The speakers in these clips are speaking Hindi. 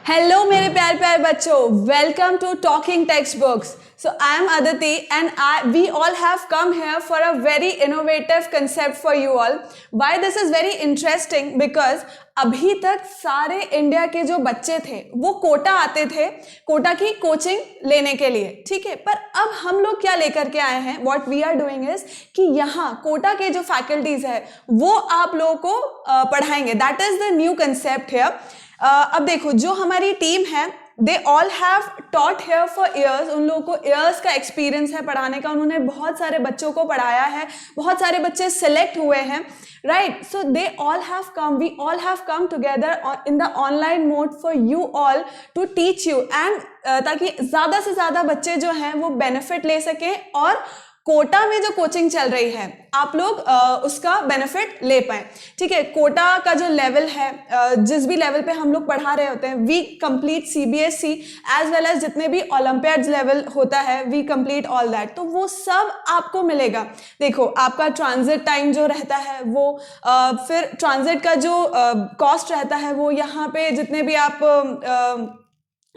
हेलो मेरे प्यारे प्यारे बच्चों, welcome to talking text books. So I am Aditi and we all have come here for a very innovative concept for you all. Why this is very interesting? Because अभी तक सारे इंडिया के जो बच्चे थे वो कोटा आते थे कोटा की कोचिंग लेने के लिए, ठीक है. पर अब हम लोग क्या लेकर के आए हैं, what we are doing is कि यहाँ कोटा के जो फैकल्टीज है वो आप लोगों को पढ़ाएंगे. That is the new concept here. अब देखो, जो हमारी टीम है दे all have taught here for years. उन लोगों को ईयर्स का एक्सपीरियंस है पढ़ाने का. उन्होंने बहुत सारे बच्चों को पढ़ाया है, बहुत सारे बच्चे सिलेक्ट हुए हैं, right. So they all have come, we all have come together in the online mode for you all to teach you and ताकि ज़्यादा से ज़्यादा बच्चे जो हैं वो बेनिफिट ले सकें और कोटा में जो कोचिंग चल रही है आप लोग उसका बेनिफिट ले पाएं, ठीक है. कोटा का जो लेवल है, जिस भी लेवल पे हम लोग पढ़ा रहे होते हैं, we complete CBSE as well as जितने भी ओलंपियाड्स लेवल होता है, वी कंप्लीट ऑल दैट. तो वो सब आपको मिलेगा. देखो, आपका ट्रांजिट टाइम जो रहता है वो फिर ट्रांजिट का जो कॉस्ट रहता है वो यहाँ पे जितने भी आप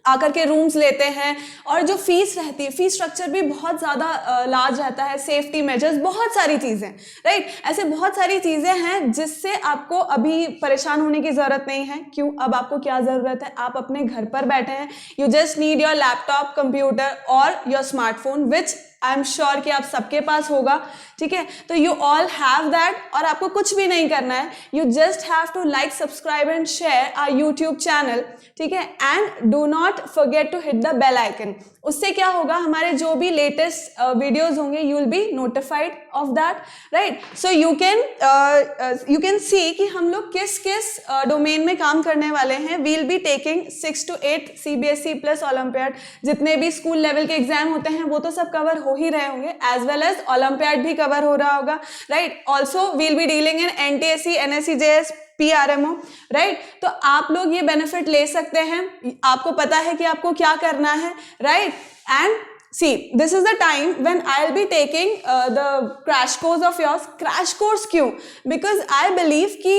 आकर के रूम्स लेते हैं, और जो फीस रहती है, फीस स्ट्रक्चर भी बहुत ज़्यादा लार्ज रहता है, सेफ्टी मेजर्स, बहुत सारी चीज़ें, राइट. ऐसे बहुत सारी चीज़ें हैं जिससे आपको अभी परेशान होने की ज़रूरत नहीं है. क्यों? अब आपको क्या ज़रूरत है, आप अपने घर पर बैठे हैं. You just need your laptop, computer और your smartphone, which I am sure कि आप सबके पास होगा, ठीक है. तो यू ऑल हैव दैट और आपको कुछ भी नहीं करना है. You just have to like, subscribe and share our YouTube channel, ठीक है. And do not forget to hit the bell icon. उससे क्या होगा, हमारे जो भी लेटेस्ट वीडियोज होंगे you will be notified of that, right. So you can see कि हम लोग किस किस डोमेन में काम करने वाले हैं. We will be taking 6 to 8 CBSE plus olympiad. जितने भी स्कूल लेवल के एग्जाम होते हैं वो तो सब कवर हो ही रहे होंगे, एज वेल एज ओलंपियाड भी कवर हो रहा होगा, right. Also we will be dealing in NTSE, NSE, JS, PRMO, right. तो आप लोग ये बेनिफिट ले सकते हैं. आपको पता है कि आपको क्या करना है, right. And see, this is the time when I'll be taking the crash course of yours. Crash course क्यों? Because I believe कि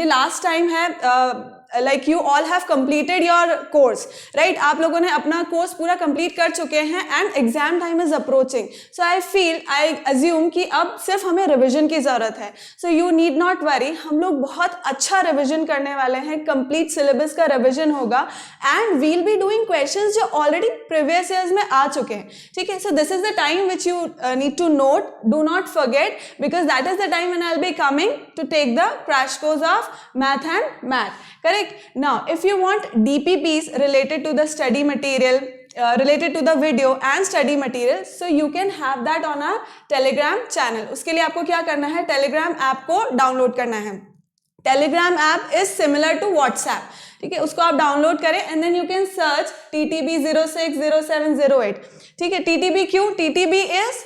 ये last time है, like you all have completed your course, right. आप लोगों ने अपना कोर्स पूरा कंप्लीट कर चुके हैं and exam time is approaching. So I assume कि अब सिर्फ हमें रिविजन की ज़रूरत है. So you need not worry, हम लोग बहुत अच्छा रिविजन करने वाले हैं. कंप्लीट सिलेबस का रिविजन होगा and we will be doing questions जो ऑलरेडी प्रीवियस ईयर्स में आ चुके हैं, ठीक है. So this is the time which you need to note, do not forget, because that is the time when I will be coming to take the crash course of math and math, correct. Now if you want DPPs related to the study material, related to the video and study material, so you can have that on our Telegram channel. उसके लिए आपको क्या करना है, Telegram ऐप को डाउनलोड करना है. Telegram app is similar to WhatsApp, ठीक है. उसको आप डाउनलोड करें and then you can search TTB 060708, ठीक है. TTB क्यों? TTB is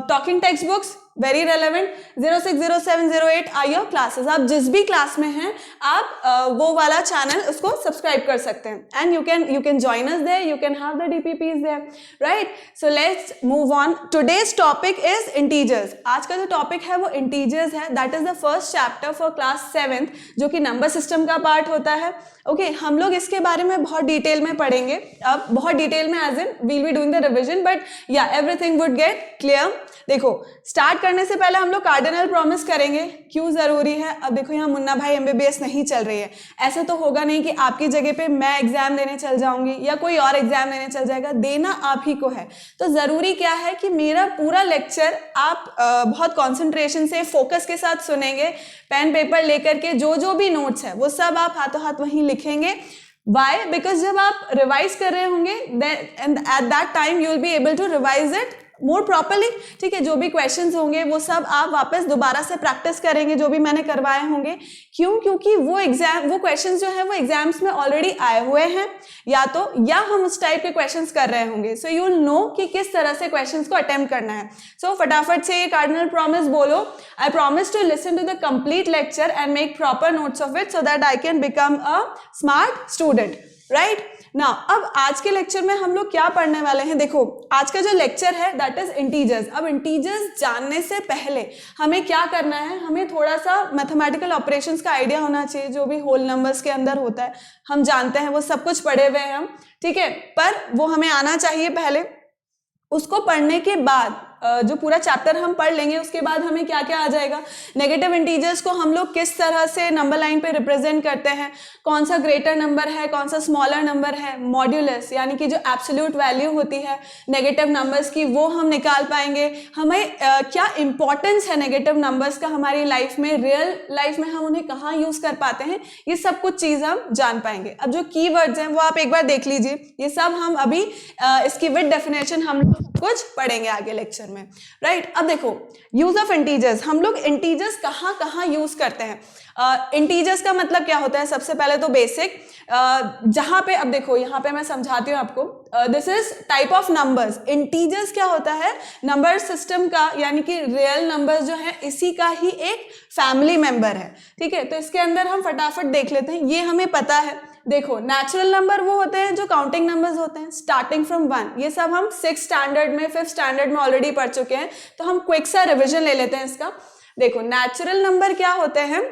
talking text books, very relevant. 060708 are your classes. आप जिस भी क्लास में हैं आप वो वाला चैनल उसको सब्सक्राइब कर सकते हैं and you can join us there, you can have the DPPs there, right. So let's move on. Today's topic is integers. आज का जो टॉपिक है वो इंटीजर्स है. That is the first chapter for class 7th, जो कि नंबर सिस्टम का पार्ट होता है. ओके, हम लोग इसके बारे में बहुत डिटेल में पढ़ेंगे. अब बहुत डिटेल में as in we will be doing the revision, but yeah everything would get clear. देखो, स्टार्ट करने से पहले हम लोग कार्डिनल प्रॉमिस करेंगे. क्यों जरूरी है? अब देखो, यहाँ मुन्ना भाई MBBS नहीं चल रही है. ऐसा तो होगा नहीं कि आपकी जगह पे मैं एग्जाम देने चल जाऊंगी या कोई और एग्जाम देने चल जाएगा. देना आप ही को है. तो जरूरी क्या है कि मेरा पूरा लेक्चर आप बहुत कॉन्सेंट्रेशन से, फोकस के साथ सुनेंगे. पेन पेपर लेकर के जो भी नोट्स है वो सब आप हाथों हाथ वहीं लिखेंगे. Why? Because जब आप रिवाइज कर रहे होंगे and at that time you will be able to revise it more properly, ठीक है. जो भी क्वेश्चंस होंगे वो सब आप वापस दोबारा से प्रैक्टिस करेंगे जो भी मैंने करवाए होंगे. क्यों? क्योंकि वो क्वेश्चंस जो है वो एग्जाम्स में ऑलरेडी आए हुए हैं, या हम उस टाइप के क्वेश्चंस कर रहे होंगे. सो यू विल नो कि किस तरह से क्वेश्चंस को अटेम्प्ट करना है. सो फटाफट से ये कार्डिनल प्रॉमिस बोलो. I promise to listen to the complete lecture and make proper notes of it so that I can become a smart student, right. Now अब आज के लेक्चर में हम लोग क्या पढ़ने वाले हैं, देखो आज का जो लेक्चर है दैट इज इंटीजर्स। अब इंटीजर्स जानने से पहले हमें क्या करना है, हमें थोड़ा सा मैथमेटिकल ऑपरेशंस का आइडिया होना चाहिए। जो भी होल नंबर्स के अंदर होता है हम जानते हैं, वो सब कुछ पढ़े हुए हैं हम, ठीक है, पर वो हमें आना चाहिए पहले। उसको पढ़ने के बाद जो पूरा चैप्टर हम पढ़ लेंगे उसके बाद हमें क्या क्या आ जाएगा, नेगेटिव इंटीजर्स को हम लोग किस तरह से नंबर लाइन पे रिप्रेजेंट करते हैं, कौन सा ग्रेटर नंबर है, कौन सा स्मॉलर नंबर है, मॉड्यूलस यानी कि जो एब्सोल्यूट वैल्यू होती है नेगेटिव नंबर्स की वो हम निकाल पाएंगे। हमें क्या इंपॉर्टेंस है नेगेटिव नंबर्स का हमारी लाइफ में, रियल लाइफ में हम उन्हें कहाँ यूज कर पाते हैं, ये सब कुछ चीज़ हम जान पाएंगे। अब जो कीवर्ड्स हैं वो आप एक बार देख लीजिए, ये सब हम अभी इसकी विद डेफिनेशन हम कुछ पढ़ेंगे आगे लेक्चर में, राइट। अब देखो यूज ऑफ इंटीजर्स, हम लोग इंटीजर्स कहाँ कहाँ यूज करते हैं। इंटीजर्स का मतलब क्या होता है, सबसे पहले तो बेसिक, जहां पे अब देखो यहाँ पे मैं समझाती हूँ आपको। This is type of numbers. Integers क्या होता है, नंबर सिस्टम का, यानी कि रियल नंबर्स जो है इसी का ही एक फैमिली मेंबर है, ठीक है। तो इसके अंदर हम फटाफट देख लेते हैं, ये हमें पता है। देखो नेचुरल नंबर वो होते हैं जो काउंटिंग नंबर्स होते हैं स्टार्टिंग फ्रॉम 1, ये सब हम 6th स्टैंडर्ड में 5th स्टैंडर्ड में ऑलरेडी पढ़ चुके हैं, तो हम क्विक सा रिविजन ले लेते हैं इसका। देखो नेचुरल नंबर क्या होते हैं,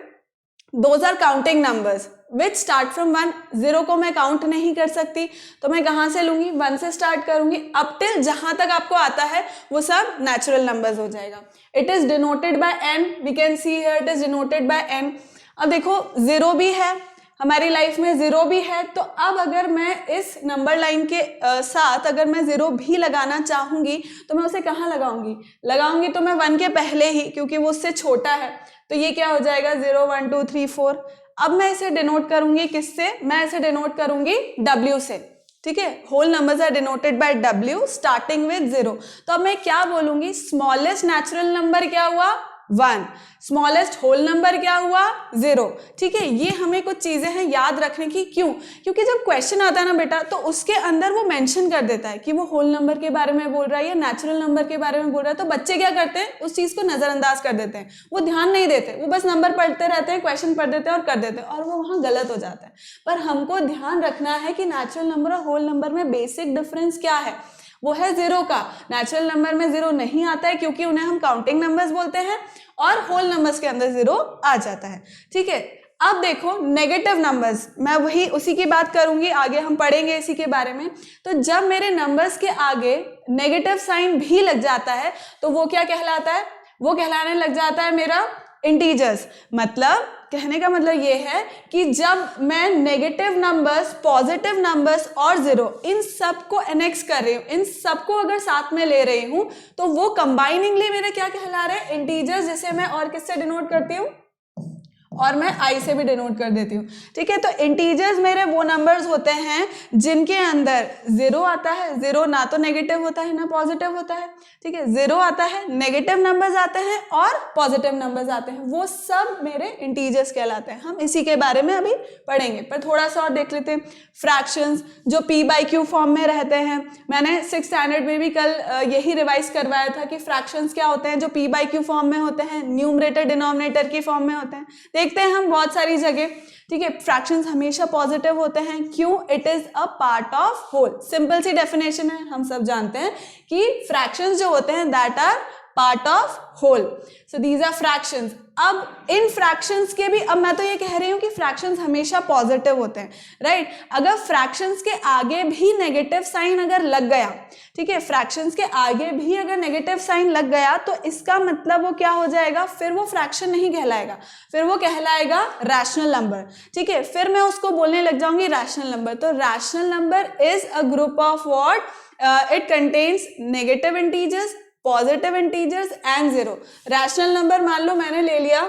those are counting numbers which start from 1। 0 को मैं काउंट नहीं कर सकती तो मैं कहाँ से लूंगी, 1 से स्टार्ट करूंगी, अप टिल जहां तक आपको आता है वो सब नेचुरल नंबर्स हो जाएगा। It is denoted by n, we can see here it is denoted by n। अब देखो 0 भी है हमारी लाइफ में, 0 भी है, तो अब अगर मैं इस नंबर लाइन के साथ अगर मैं 0 भी लगाना चाहूंगी तो मैं उसे कहाँ लगाऊंगी तो मैं 1 के पहले ही, क्योंकि वो उससे छोटा है, तो ये क्या हो जाएगा 0 1 2 3 4। अब मैं इसे डिनोट करूंगी किससे, मैं इसे डिनोट करूंगी W से, ठीक है। Whole numbers are denoted by W starting with 0। तो अब मैं क्या बोलूंगी, स्मॉलेस्ट नेचुरल नंबर क्या हुआ 1, स्मॉलेस्ट होल नंबर क्या हुआ 0, ठीक है। ये हमें कुछ चीजें हैं याद रखने की, क्यों, क्योंकि जब क्वेश्चन आता है ना बेटा तो उसके अंदर वो मेंशन कर देता है कि वो होल नंबर के बारे में बोल रहा है या नेचुरल नंबर के बारे में बोल रहा है, तो बच्चे क्या करते हैं उस चीज को नजरअंदाज कर देते हैं, वो ध्यान नहीं देते, वो बस नंबर पढ़ते रहते हैं, क्वेश्चन पढ़ देते हैं और कर देते हैं, और वो वहां गलत हो जाता है। पर हमको ध्यान रखना है कि नेचुरल नंबर और होल नंबर में बेसिक डिफरेंस क्या है, वो है 0 का। नेचुरल नंबर में 0 नहीं आता है क्योंकि उन्हें हम काउंटिंग नंबर्स बोलते हैं, और होल नंबर्स के अंदर 0 आ जाता है, ठीक है। अब देखो नेगेटिव नंबर्स, मैं वही उसी की बात करूंगी, आगे हम पढ़ेंगे इसी के बारे में। तो जब मेरे नंबर्स के आगे नेगेटिव साइन भी लग जाता है तो वो क्या कहलाता है, वो कहलाने लग जाता है मेरा इंटीजर्स। मतलब कहने का मतलब ये है कि जब मैं नेगेटिव नंबर्स, पॉजिटिव नंबर्स और 0 इन सब को एनेक्स कर रही हूँ, इन सबको अगर साथ में ले रही हूँ तो वो कंबाइनिंगली मेरे क्या कहला रहे हैं, इंटीजर्स, जिसे मैं और किससे डिनोट करती हूँ, और मैं आई से भी डिनोट कर देती हूँ, ठीक है। तो इंटीजर्स मेरे वो नंबर्स होते हैं जिनके अंदर 0 आता है, 0 ना तो नेगेटिव होता है ना पॉजिटिव होता है, ठीक है। 0 आता है, नेगेटिव नंबर्स आते हैं और पॉजिटिव नंबर्स आते हैं, वो सब मेरे इंटीजर्स कहलाते हैं। हम इसी के बारे में अभी पढ़ेंगे, पर थोड़ा सा और देख लेते हैं। फ्रैक्शंस जो p/q फॉर्म में रहते हैं, मैंने 6th स्टैंडर्ड में भी कल यही रिवाइज करवाया था कि फ्रैक्शंस क्या होते हैं, जो p/q फॉर्म में होते हैं, न्यूमरेटर डिनोमिनेटर की फॉर्म में होते हैं, देखते हैं हम बहुत सारी जगह, ठीक है। फ्रैक्शंस हमेशा पॉजिटिव होते हैं, क्यों, it is a part of whole. Simple सी डेफिनेशन है, हम सब जानते हैं कि फ्रैक्शंस जो होते हैं that are part of whole, so these are fractions. अब इन फ्रैक्शंस के भी, अब मैं तो ये कह रही हूँ कि फ्रैक्शंस हमेशा पॉजिटिव होते हैं, राइट। अगर फ्रैक्शंस के आगे भी नेगेटिव साइन अगर लग गया, ठीक है, फ्रैक्शंस के आगे भी अगर नेगेटिव साइन लग गया तो इसका मतलब वो क्या हो जाएगा, फिर वो फ्रैक्शन नहीं कहलाएगा, फिर वो कहलाएगा रैशनल नंबर, ठीक है। फिर मैं उसको बोलने लग जाऊंगी रैशनल नंबर। तो rational number is a group of what, it contains negative integers, positive integers and 0। Rational number मान लो मैंने ले लिया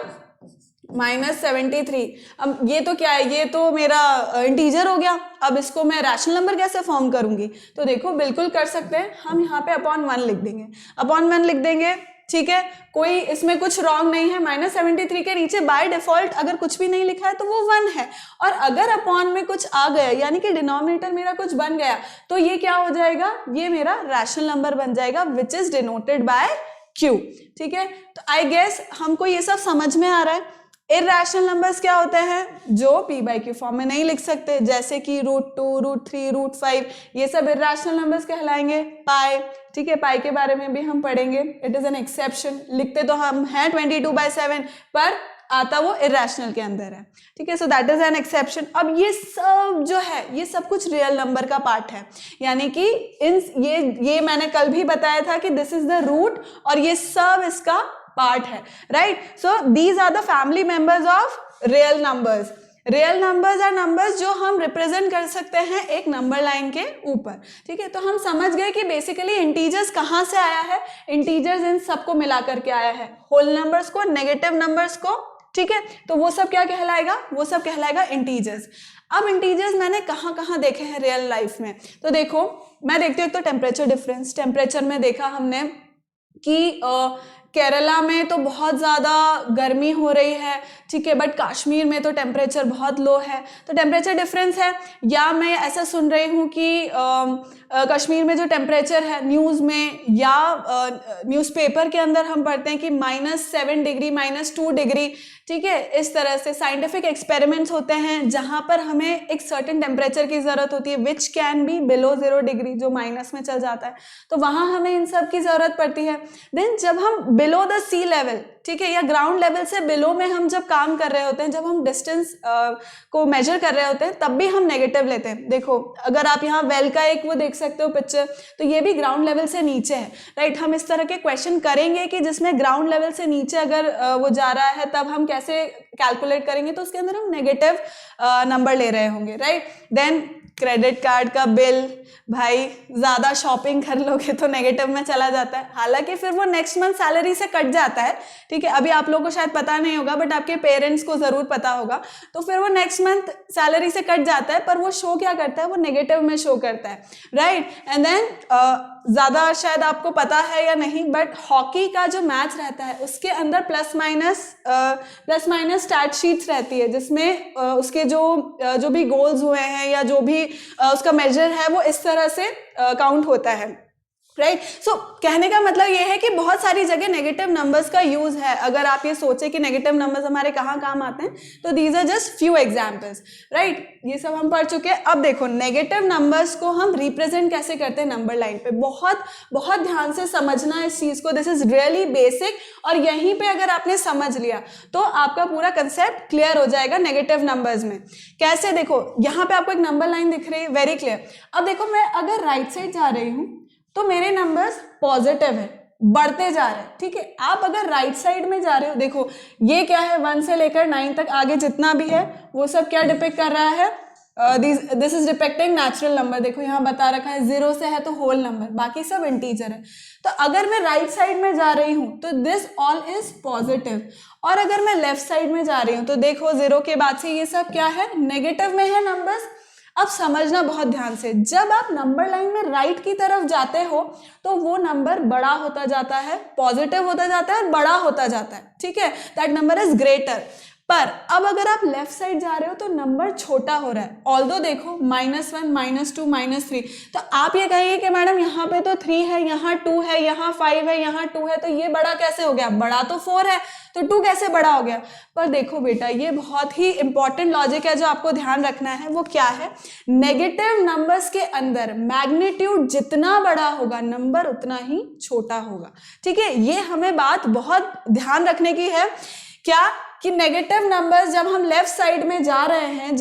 -73, अब ये तो क्या है, ये तो मेरा इंटीजर हो गया, अब इसको मैं रैशनल नंबर कैसे फॉर्म करूंगी, तो देखो बिल्कुल कर सकते हैं हम, यहाँ पे /1 लिख देंगे, /1 लिख देंगे, ठीक है। कोई इसमें कुछ रॉन्ग नहीं है, -73 के नीचे बाय डिफॉल्ट अगर कुछ भी नहीं लिखा है तो वो 1 है, और अगर अपॉन में कुछ आ गया यानी कि डिनोमिनेटर मेरा कुछ बन गया तो ये क्या हो जाएगा, ये मेरा रैशनल नंबर बन जाएगा which is denoted bye Q, ठीक है। तो आई गेस हमको ये सब समझ में आ रहा है। इरैशनल नंबर्स क्या होते हैं, जो p/q फॉर्म में नहीं लिख सकते, जैसे कि √2, √3, √5, ये सब इरैशनल नंबर्स कहलाएंगे। पाई, ठीक है, पाई के बारे में भी हम पढ़ेंगे, इट इज एन एक्सेप्शन, लिखते तो हम हैं 22/7 पर आता वो इरैशनल के अंदर है, ठीक है, so that is an exception. अब ये सब जो है ये सब कुछ रियल नंबर का पार्ट है, यानी कि ये मैंने कल भी बताया था कि दिस इज द रूट और ये सब इसका पार्ट है, right. So these are the family members of real numbers. Real numbers are numbers जो हम रिप्रेजेंट कर सकते हैं एक नंबर लाइन के ऊपर, ठीक है। तो हम समझ गए कि बेसिकली इंटीजर्स कहाँ से आया है, इंटीजर्स इन सबको मिला करके आया है, होल नंबर्स को, नेगेटिव नंबर्स को, ठीक है। तो वो सब क्या कहलाएगा, वो सब कहलाएगा इंटीजर्स। अब इंटीजर्स मैंने कहाँ कहाँ देखे हैं रियल लाइफ में, तो देखो मैं देखती हूँ एक तो टेम्परेचर डिफरेंस। टेम्परेचर में देखा हमने कि केरला में तो बहुत ज़्यादा गर्मी हो रही है, ठीक है, बट कश्मीर में तो टेम्परेचर बहुत लो है, तो टेम्परेचर डिफरेंस है। या मैं ऐसा सुन रही हूँ कि कश्मीर में जो टेम्परेचर है न्यूज़ में या न्यूज़पेपर के अंदर हम पढ़ते हैं कि -7 डिग्री, -2 डिग्री, ठीक है। इस तरह से साइंटिफिक एक्सपेरिमेंट्स होते हैं जहाँ पर हमें एक सर्टेन टेम्परेचर की ज़रूरत होती है which can be below 0 degree, जो माइनस में चल जाता है, तो वहाँ हमें इन सब की ज़रूरत पड़ती है। देन जब हम बिलो द सी लेवल, ठीक है, या ग्राउंड लेवल से बिलो में हम जब काम कर रहे होते हैं, जब हम डिस्टेंस को मेजर कर रहे होते हैं, तब भी हम नेगेटिव लेते हैं। देखो अगर आप यहाँ वेल का एक वो देख सकते हो पिक्चर, तो ये भी ग्राउंड लेवल से नीचे है, राइट। हम इस तरह के क्वेश्चन करेंगे कि जिसमें ग्राउंड लेवल से नीचे अगर वो जा रहा है तब हम कैसे कैलकुलेट करेंगे, तो उसके अंदर हम नेगेटिव नंबर ले रहे होंगे, राइट। देन क्रेडिट कार्ड का बिल, भाई ज़्यादा शॉपिंग कर लोगे तो नेगेटिव में चला जाता है, हालांकि फिर वो नेक्स्ट मंथ सैलरी से कट जाता है, ठीक है। अभी आप लोगों को शायद पता नहीं होगा बट आपके पेरेंट्स को ज़रूर पता होगा, तो फिर वो नेक्स्ट मंथ सैलरी से कट जाता है, पर वो शो क्या करता है, वो नेगेटिव में शो करता है, राइट। एंड देन ज़्यादा शायद आपको पता है या नहीं, बट हॉकी का जो मैच रहता है उसके अंदर प्लस माइनस स्टैट शीट्स रहती है, जिसमें उसके जो भी गोल्स हुए हैं या जो भी उसका मेजर है वो इस तरह से काउंट होता है, राइट। सो कहने का मतलब ये है कि बहुत सारी जगह नेगेटिव नंबर्स का यूज है। अगर आप ये सोचे कि नेगेटिव नंबर्स हमारे कहाँ काम आते हैं, तो these are just few examples, right. ये सब हम पढ़ चुके हैं। अब देखो नेगेटिव नंबर्स को हम रिप्रेजेंट कैसे करते हैं नंबर लाइन पे, बहुत बहुत ध्यान से समझना है इस चीज़ को, दिस इज रियली बेसिक, और यहीं पे अगर आपने समझ लिया तो आपका पूरा कंसेप्ट क्लियर हो जाएगा नेगेटिव नंबर्स में। कैसे, देखो यहाँ पे आपको एक नंबर लाइन दिख रही है, वेरी क्लियर। अब देखो मैं अगर राइट साइड जा रही हूँ तो मेरे नंबर्स पॉजिटिव है, बढ़ते जा रहे हैं, ठीक है। आप अगर राइट साइड में जा रहे हो, देखो ये क्या है, 1 से लेकर 9 तक आगे जितना भी है वो सब क्या डिपिक्ट कर रहा है, this is depicting natural number. देखो यहाँ बता रखा है 0 से है तो होल नंबर, बाकी सब इंटीजर है। तो अगर मैं राइट साइड में जा रही हूँ तो दिस ऑल इज पॉजिटिव, और अगर मैं लेफ्ट साइड में जा रही हूँ तो देखो 0 के बाद से ये सब क्या है, नेगेटिव में है नंबर्स। अब समझना बहुत ध्यान से, जब आप नंबर लाइन में राइट की तरफ जाते हो तो वो नंबर बड़ा होता जाता है, पॉजिटिव होता जाता है, बड़ा होता जाता है, ठीक है, दैट नंबर इज ग्रेटर। पर अब अगर आप लेफ्ट साइड जा रहे हो तो नंबर छोटा हो रहा है, ऑल्दो देखो -1, -2, -3, तो आप ये कहेंगे कि मैडम यहाँ पे तो 3 है, यहाँ 2 है, यहाँ 5 है, यहाँ 2 है, तो ये बड़ा कैसे हो गया, बड़ा तो 4 है तो 2 कैसे बड़ा हो गया। पर देखो बेटा ये बहुत ही इंपॉर्टेंट लॉजिक है जो आपको ध्यान रखना है, वो क्या है, नेगेटिव नंबर्स के अंदर मैग्नीट्यूड जितना बड़ा होगा नंबर उतना ही छोटा होगा, ठीक है। ये हमें बात बहुत ध्यान रखने की है, क्या कि नेगेटिव नंबर्स जब हम लेफ्ट साइड में जा रहे हैं,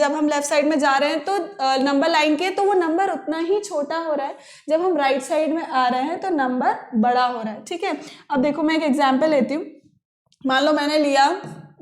तो नंबर लाइन के, तो वो नंबर उतना ही छोटा हो रहा है, जब हम राइट साइड में आ रहे हैं तो नंबर बड़ा हो रहा है, ठीक है। अब देखो मैं एक एग्जांपल लेती हूँ, मान लो मैंने लिया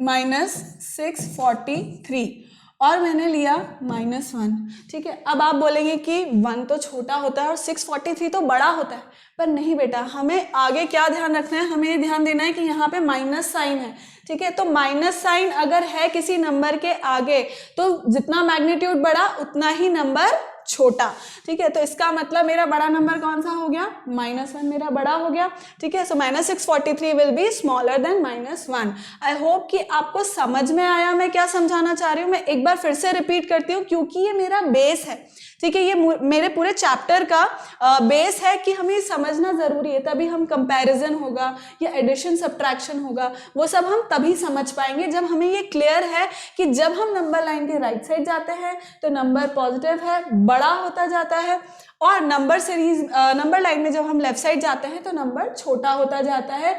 -643 और मैंने लिया -1, ठीक है। अब आप बोलेंगे कि 1 तो छोटा होता है और 643 तो बड़ा होता है, पर नहीं बेटा, हमें आगे क्या ध्यान रखना है, हमें ये ध्यान देना है कि यहाँ पे माइनस साइन है, ठीक है। तो माइनस साइन अगर है किसी नंबर के आगे तो जितना मैग्नीट्यूड बढ़ा उतना ही नंबर छोटा, ठीक है। तो इसका मतलब मेरा बड़ा नंबर कौन सा हो गया, -1 मेरा बड़ा हो गया, ठीक है। सो -643 will be smaller than -1। I hope कि आपको समझ में आया मैं क्या समझाना चाह रही हूँ। मैं एक बार फिर से रिपीट करती हूँ क्योंकि ये मेरा बेस है, ठीक है। ये मेरे पूरे चैप्टर का बेस है कि हमें समझना जरूरी है, तभी हम कंपैरिजन होगा या एडिशन सब्ट्रैक्शन होगा वो सब हम तभी समझ पाएंगे जब हमें ये क्लियर है कि जब हम नंबर लाइन के राइट साइड जाते हैं तो नंबर पॉजिटिव है, बड़ा होता जाता है, और नंबर सीरीज नंबर लाइन में जब हम लेफ्ट साइड जाते हैं तो नंबर छोटा होता जाता है,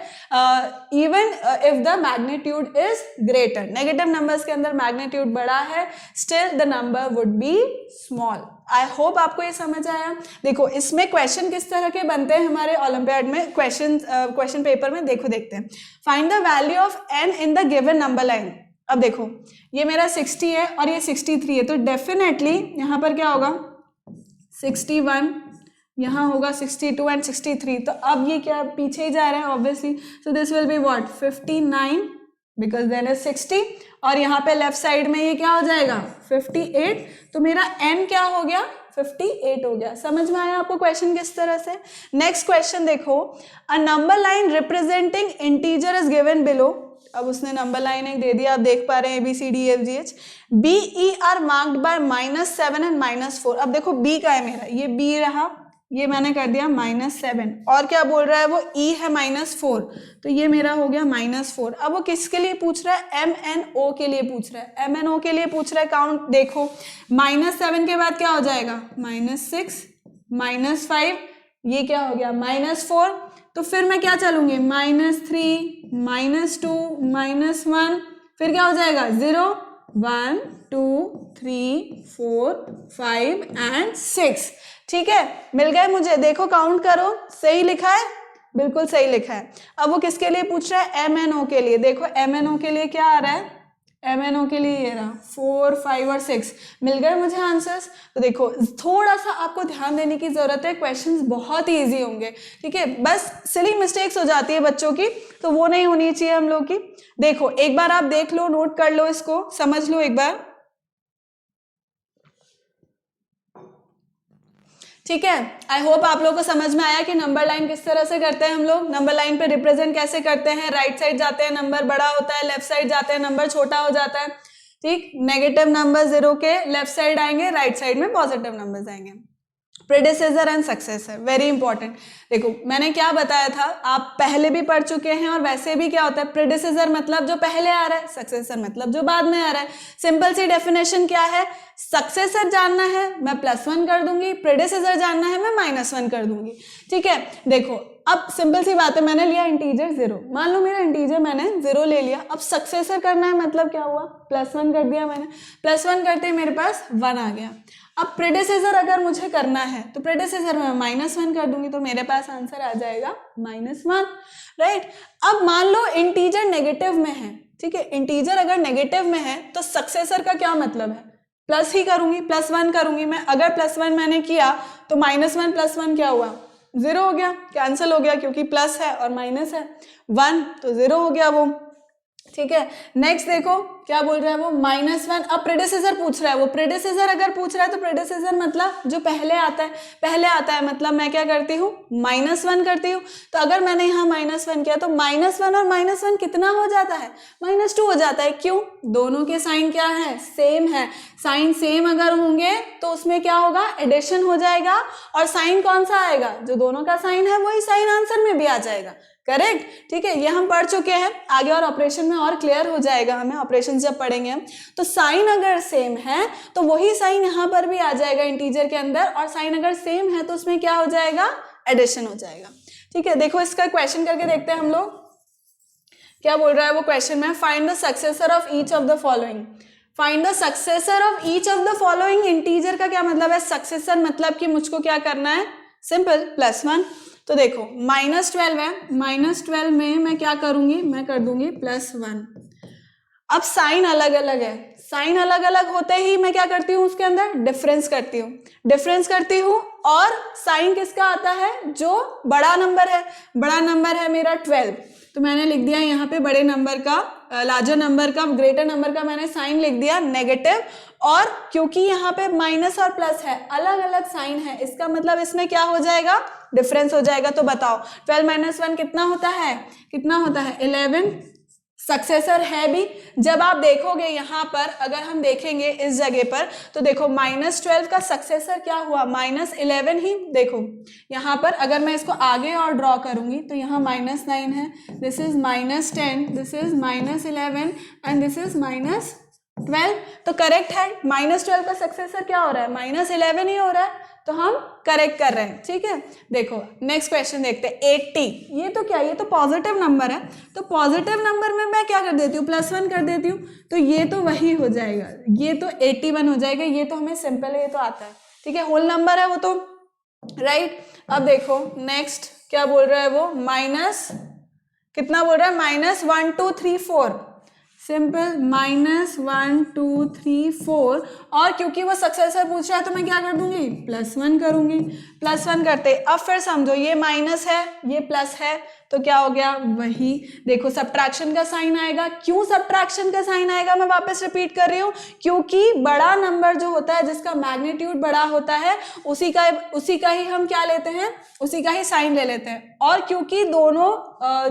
even if the magnitude is greater. Negative numbers के अंदर मैग्नीट्यूड बड़ा है, still the number would be small. I hope आपको ये समझ आया। देखो इसमें क्वेश्चन किस तरह के बनते हैं हमारे ओलंपियाड में, क्वेश्चन पेपर में देखो देखते हैं। Find the value of n in the given number line. अब देखो ये मेरा 60 है और ये 63 है, तो डेफिनेटली यहाँ पर क्या होगा 61, यहाँ होगा 62 एंड 63। तो अब ये क्या पीछे ही जा रहा है obviously, so this will be what 59 because then is 60, और यहाँ पे लेफ्ट साइड में ये क्या हो जाएगा 58। तो मेरा n क्या हो गया 58 हो गया। समझ में आया आपको क्वेश्चन किस तरह से। नेक्स्ट क्वेश्चन देखो, a number line representing integer is given below. अब उसने नंबर लाइन एक दे दिया, आप देख पा रहे हैं ABCDEFGH, BE are marked by -7 and -4। अब देखो B का है मेरा, ये B रहा, ये मैंने कर दिया -7, और क्या बोल रहा है वो E है -4, तो ये मेरा हो गया -4। अब वो किसके लिए पूछ रहा है, MNO के लिए पूछ रहा है, MNO के लिए पूछ रहा है। काउंट देखो -7 के बाद क्या हो जाएगा -6 -5, ये क्या हो गया -4। तो फिर मैं क्या चलूंगी -3 -2 -1, फिर क्या हो जाएगा 0 1 2 3 4 5 एंड 6, ठीक है। मिल गए मुझे, देखो काउंट करो, सही लिखा है, बिल्कुल सही लिखा है। अब वो किसके लिए पूछ रहा है, MNO के लिए। देखो MNO के लिए क्या आ रहा है, MNO के लिए ये रहा 4 5 और 6। मिल गए मुझे आंसर्स। तो देखो थोड़ा सा आपको ध्यान देने की जरूरत है, क्वेश्चंस बहुत ही इजी होंगे, ठीक है। बस सिली मिस्टेक्स हो जाती है बच्चों की, तो वो नहीं होनी चाहिए हम लोग की। देखो एक बार आप देख लो, नोट कर लो, इसको समझ लो एक बार, ठीक है। आई होप आप लोगों को समझ में आया कि नंबर लाइन किस तरह से करते हैं हम लोग, नंबर लाइन पे रिप्रेजेंट कैसे करते हैं। राइट साइड जाते हैं नंबर बड़ा होता है, लेफ्ट साइड जाते हैं नंबर छोटा हो जाता है, ठीक। नेगेटिव नंबर 0 के लेफ्ट साइड आएंगे, राइट साइड में पॉजिटिव नंबर्स आएंगे। Predecessor and successor very important. देखो मैंने क्या बताया था, आप पहले भी पढ़ चुके हैं, और वैसे भी क्या होता है, प्रेडिसेसर मतलब जो पहले आ रहा है, सक्सेसर मतलब जो बाद में आ रहा है। सिंपल सी डेफिनेशन क्या है, सक्सेसर जानना है मैं +1 कर दूंगी, प्रेडिसेसर जानना है मैं -1 कर दूंगी, ठीक है। देखो अब सिंपल सी बात है, मैंने लिया इंटीजर 0, मान लो मेरा इंटीजर मैंने 0 ले लिया, अब सक्सेसर करना है मतलब क्या हुआ, +1 कर दिया मैंने, +1 करते ही मेरे पास 1 आ गया। अब प्रेडिसेसर अगर मुझे करना है तो प्रेडिसेसर में -1 कर दूंगी, तो मेरे पास आंसर आ जाएगा -1, राइट। अब मान लो इंटीजर नेगेटिव में है, ठीक है। इंटीजर अगर नेगेटिव में है तो सक्सेसर का क्या मतलब है, प्लस ही करूंगी, +1 करूंगी मैं। अगर +1 मैंने किया तो -1 +1 क्या हुआ, 0 हो गया, कैंसिल हो गया, क्योंकि प्लस है और माइनस है, 1 तो 0 हो गया वो, ठीक है। नेक्स्ट देखो क्या बोल रहा है वो, -1। अब प्रेडिसेसर पूछ रहा है वो, प्रेडिसेसर अगर पूछ रहा है तो प्रेडिसेसर मतलब जो पहले आता है, पहले आता है मतलब मैं क्या करती हूँ, -1 करती हूँ। तो अगर मैंने यहाँ -1 किया तो -1 और -1 कितना हो जाता है, -2 हो जाता है। क्यों, दोनों के साइन क्या है, सेम है। साइन सेम अगर होंगे तो उसमें क्या होगा, एडिशन हो जाएगा, और साइन कौन सा आएगा, जो दोनों का साइन है वही साइन आंसर में भी आ जाएगा, करेक्ट, ठीक है। ये हम पढ़ चुके हैं, आगे और ऑपरेशन में और क्लियर हो जाएगा हमें, ऑपरेशन जब पढ़ेंगे हम। तो साइन अगर सेम है तो वही साइन यहाँ पर भी आ जाएगा इंटीजर के अंदर, और साइन अगर सेम है तो उसमें क्या हो जाएगा, एडिशन हो जाएगा, ठीक है। देखो इसका क्वेश्चन करके देखते हैं हम लोग, क्या बोल रहा है वो क्वेश्चन में, find the successor of each of the following. Find the successor of each of the following. Integer का क्या मतलब है, सक्सेसर मतलब कि मुझको क्या करना है, सिंपल +1। तो देखो -12 है, -12 में मैं क्या करूंगी, मैं कर दूंगी +1। अब साइन अलग अलग है, साइन अलग अलग होते ही मैं क्या करती हूँ, उसके अंदर डिफरेंस करती हूँ, डिफरेंस करती हूँ, और साइन किसका आता है, जो बड़ा नंबर है, बड़ा नंबर है मेरा 12। तो मैंने लिख दिया यहाँ पे बड़े नंबर का, लार्जर नंबर का, ग्रेटर नंबर का मैंने साइन लिख दिया नेगेटिव। और क्योंकि यहाँ पे माइनस और प्लस है, अलग अलग साइन है, इसका मतलब इसमें क्या हो जाएगा, डिफरेंस हो जाएगा। तो बताओ 12 माइनस 1 कितना होता है, कितना होता है 11। सक्सेसर है भी। जब आप देखोगे यहाँ पर, अगर हम देखेंगे इस जगह पर, तो देखो -12 का सक्सेसर क्या हुआ, -11 ही। देखो यहाँ पर अगर मैं इसको आगे और ड्रॉ करूंगी तो यहाँ -9 है, this is -10, this is -11 and this is -12। तो करेक्ट है, -12 का सक्सेसर क्या हो रहा है, -11 ही हो रहा है, तो हम करेक्ट कर रहे हैं। ठीक है, देखो नेक्स्ट क्वेश्चन देखते हैं। 80, ये तो क्या, ये तो पॉजिटिव नंबर है, तो पॉजिटिव नंबर में मैं क्या कर देती हूँ, +1 कर देती हूँ, तो ये तो वही हो जाएगा, ये तो 81 हो जाएगा। ये तो हमें सिंपल है, ये तो आता है। ठीक है, होल नंबर है वो तो, राइट। अब देखो नेक्स्ट क्या बोल रहा है वो, माइनस कितना बोल रहा है, -1 2 3 4, सिंपल -1 2 3 4। और क्योंकि वो सक्सेसर पूछ रहा है तो मैं क्या कर दूंगी, +1 करूंगी। +1 करते, अब फिर समझो ये माइनस है, ये प्लस है, तो क्या हो गया, वही। देखो सब्ट्रैक्शन का साइन आएगा। क्यों सब्ट्रैक्शन का साइन आएगा, मैं वापस रिपीट कर रही हूँ, क्योंकि बड़ा नंबर जो होता है, जिसका मैग्नीट्यूड बड़ा होता है, उसी का ही हम क्या लेते हैं, उसी का ही साइन ले लेते हैं। और क्योंकि दोनों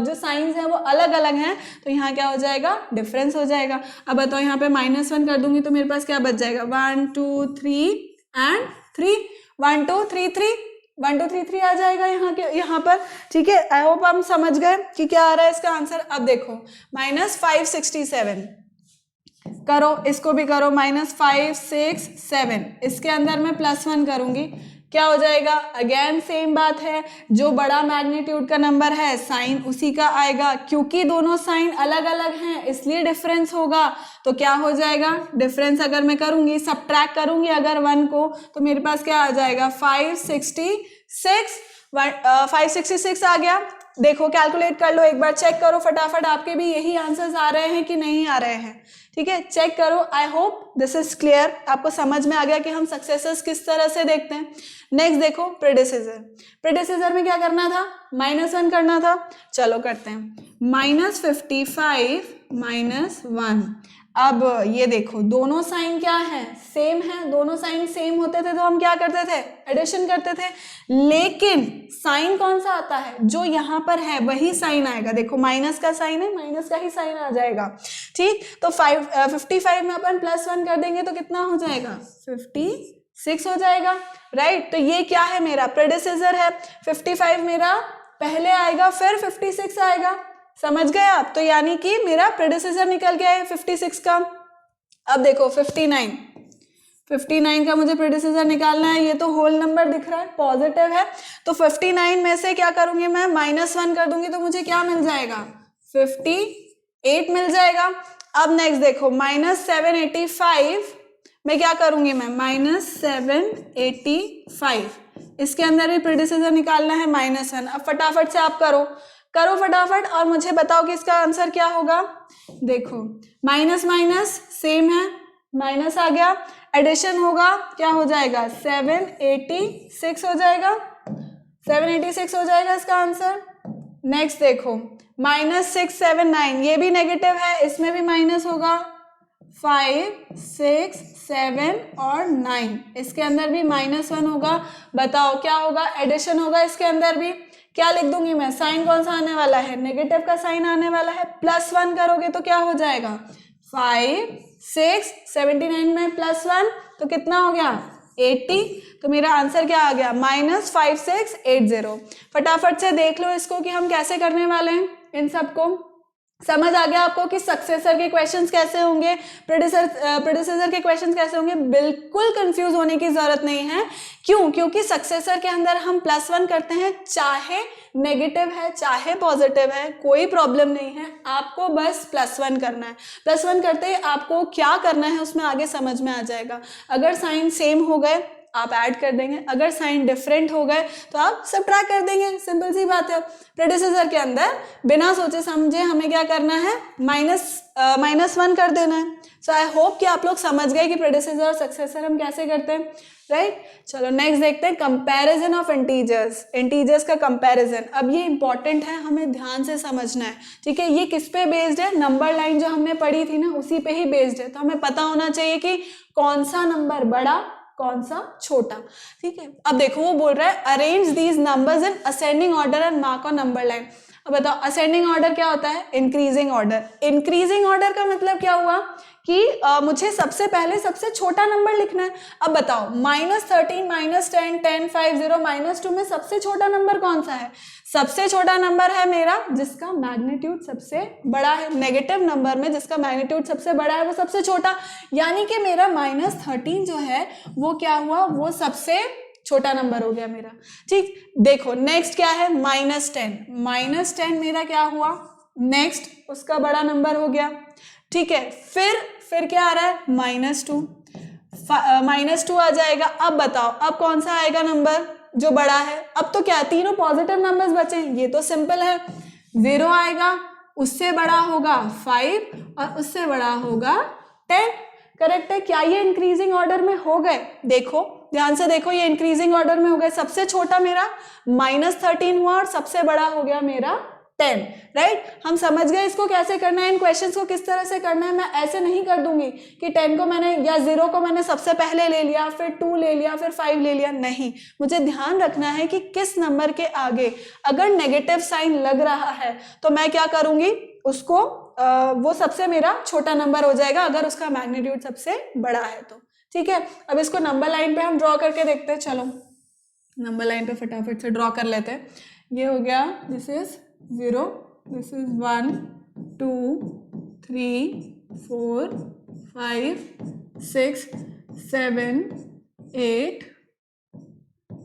जो साइंस हैं वो अलग अलग हैं, तो यहाँ क्या हो जाएगा, डिफरेंस हो जाएगा। अब बताओ यहाँ पे -1 कर दूंगी तो मेरे पास क्या बच जाएगा, 1 2 3 एंड 3, 1 2 3 3, 1 2 3 3 आ जाएगा यहाँ पर। ठीक है, आई होप हम समझ गए कि क्या आ रहा है इसका आंसर। अब देखो -567 करो, इसको भी करो, -567, इसके अंदर मैं +1 करूंगी, क्या हो जाएगा, अगेन सेम बात है, जो बड़ा मैग्नीट्यूड का नंबर है साइन उसी का आएगा। क्योंकि दोनों साइन अलग अलग हैं इसलिए डिफरेंस होगा, तो क्या हो जाएगा, डिफरेंस अगर मैं करूंगी, सब्ट्रैक्ट करूंगी अगर 1 को, तो मेरे पास क्या आ जाएगा, 566 आ गया। देखो कैलकुलेट कर लो, एक बार चेक करो फटाफट, आपके भी यही आंसर्स आ रहे हैं कि नहीं आ रहे हैं। ठीक है, चेक करो। आई होप दिस इज क्लियर, आपको समझ में आ गया कि हम सक्सेसर्स किस तरह से देखते हैं। नेक्स्ट देखो प्रेडिसेसर। प्रेडिसेसर में क्या करना था, -1 करना था। चलो करते हैं, -55 -1। अब ये देखो दोनों साइन क्या है, सेम है। दोनों साइन सेम होते थे तो हम क्या करते थे, एडिशन करते थे। लेकिन साइन कौन सा आता है, जो यहाँ पर है वही साइन आएगा। देखो माइनस का साइन है, माइनस का ही साइन आ जाएगा। ठीक, तो 55 में अपन +1 कर देंगे तो कितना हो जाएगा, 56 हो जाएगा, राइट। तो ये क्या है, मेरा प्रेडिसेसर है। 55 मेरा पहले आएगा, फिर 56 आएगा, समझ गए आप। तो यानी कि मेरा प्रेडिसेसर निकल गया है 56 का। अब देखो 59 का मुझे प्रेडिसेसर निकालना है। ये तो होल नंबर दिख रहा है, पॉजिटिव है, तो 59 में से क्या करूंगी मैं, -1 कर दूंगी तो मुझे क्या मिल जाएगा, 58 मिल जाएगा। अब नेक्स्ट देखो -785 में क्या करूंगी मैं, -785, इसके अंदर भी प्रेडिसेसर निकालना है -1। अब फटाफट से आप करो फटाफट और मुझे बताओ कि इसका आंसर क्या होगा। देखो माइनस माइनस सेम है, माइनस आ गया, एडिशन होगा, क्या हो जाएगा, 786 हो जाएगा, 786 हो जाएगा इसका आंसर। नेक्स्ट देखो -679, ये भी नेगेटिव है, इसमें भी माइनस होगा, 5 6 7 और 9, इसके अंदर भी -1 होगा। बताओ क्या होगा, एडिशन होगा इसके अंदर भी। क्या लिख दूंगी मैं, साइन कौन सा आने वाला है, नेगेटिव का साइन आने वाला है। +1 करोगे तो क्या हो जाएगा, 5 6 79 में +1 तो कितना हो गया, 80। तो मेरा आंसर क्या आ गया, -5680। फटाफट से देख लो इसको कि हम कैसे करने वाले हैं। इन सबको समझ आ गया आपको कि सक्सेसर के क्वेश्चंस कैसे होंगे, प्रेडिसेसर के क्वेश्चंस कैसे होंगे। बिल्कुल कंफ्यूज होने की जरूरत नहीं है। क्यों, क्योंकि सक्सेसर के अंदर हम +1 करते हैं, चाहे नेगेटिव है चाहे पॉजिटिव है, कोई प्रॉब्लम नहीं है, आपको बस +1 करना है। +1 करते ही आपको क्या करना है उसमें आगे समझ में आ जाएगा। अगर साइन सेम हो गए, आप ऐड कर देंगे, अगर साइन डिफरेंट हो गए तो आप सब्ट्रैक्ट कर देंगे, सिंपल सी बात है। प्रेडिसेसर के अंदर बिना सोचे समझे हमें क्या करना है, -1 कर देना है। सो आई होप कि आप लोग समझ गए कि प्रेडिसेसर और सक्सेसर हम कैसे करते हैं, राइट। चलो नेक्स्ट देखते हैं, कंपैरिजन ऑफ इंटीजर्स का कंपैरिजन। अब ये इंपॉर्टेंट है, हमें ध्यान से समझना है, ठीक है। ये किस पे बेस्ड है, नंबर लाइन जो हमने पढ़ी थी ना उसी पे ही बेस्ड है। तो हमें पता होना चाहिए कि कौन सा नंबर बड़ा कौन सा छोटा, ठीक है। अब देखो वो बोल रहा है arrange these numbers in ascending order and mark on number line. अब बताओ असेंडिंग ऑर्डर क्या होता है, इंक्रीजिंग ऑर्डर। इंक्रीजिंग ऑर्डर का मतलब क्या हुआ कि मुझे सबसे पहले सबसे छोटा नंबर लिखना है। अब बताओ -13, -10, 10, 5, 0, -2 में सबसे छोटा नंबर कौन सा है, सबसे छोटा नंबर है मेरा जिसका मैग्नीट्यूड सबसे बड़ा है। नेगेटिव नंबर में जिसका मैग्नीट्यूड सबसे बड़ा है वो सबसे छोटा, यानी कि मेरा -13 जो है वो क्या हुआ, वो सबसे छोटा नंबर हो गया मेरा, ठीक। देखो नेक्स्ट क्या है, -10 मेरा क्या हुआ, नेक्स्ट उसका बड़ा नंबर हो गया, ठीक है। फिर क्या आ रहा है, -2 आ जाएगा। अब बताओ अब कौन सा आएगा नंबर जो बड़ा है, अब तो क्या तीनों पॉजिटिव नंबर्स बचे, ये तो सिंपल है, 0 आएगा, उससे बड़ा होगा 5 और उससे बड़ा होगा 10, करेक्ट है। क्या ये इंक्रीजिंग ऑर्डर में हो गए, देखो ध्यान से देखो, ये इंक्रीजिंग ऑर्डर में हो गए, सबसे छोटा मेरा -13 हुआ और सबसे बड़ा हो गया मेरा 10, राइट। हम समझ गए इसको कैसे करना है, इन क्वेश्चंस को किस तरह से करना है। मैं ऐसे नहीं कर दूंगी कि 10 को मैंने या 0 को मैंने सबसे पहले ले लिया, फिर 2 ले लिया, फिर 5 ले लिया, नहीं। मुझे ध्यान रखना है कि किस नंबर के आगे अगर नेगेटिव साइन लग रहा है तो मैं क्या करूंगी, उसको वो सबसे मेरा छोटा नंबर हो जाएगा अगर उसका मैग्नीट्यूड सबसे बड़ा है तो, ठीक है। अब इसको नंबर लाइन पे हम ड्रॉ करके देखते हैं, चलो नंबर लाइन पे फटाफट से ड्रॉ कर लेते हैं। ये हो गया, दिस इज 0, दिस इज 1, 2, 3, 4, 5, 6, 7, 8,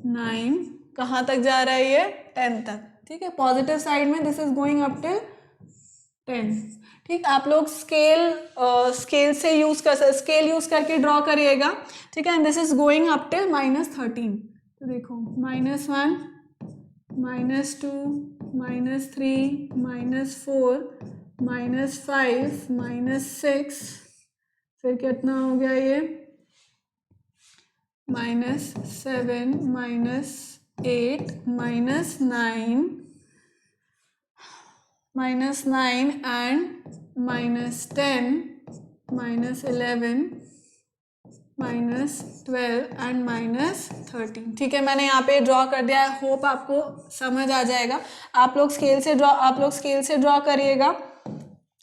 9, कहाँ तक जा रहा है ये, 10 तक, ठीक है। पॉजिटिव साइड में this is going up till 10, ठीक। आप लोग स्केल से यूज स्केल यूज करके ड्रॉ करिएगा, ठीक है। And this is going up till -13, तो देखो -1, -2, -3, -4, -5, -6, फिर कितना हो गया ये, -7, -8, -9 and -10, -11, -12 and -13, ठीक है। मैंने यहाँ पे ड्रॉ कर दिया है, होप आपको समझ आ जाएगा। आप लोग स्केल से ड्रॉ करिएगा,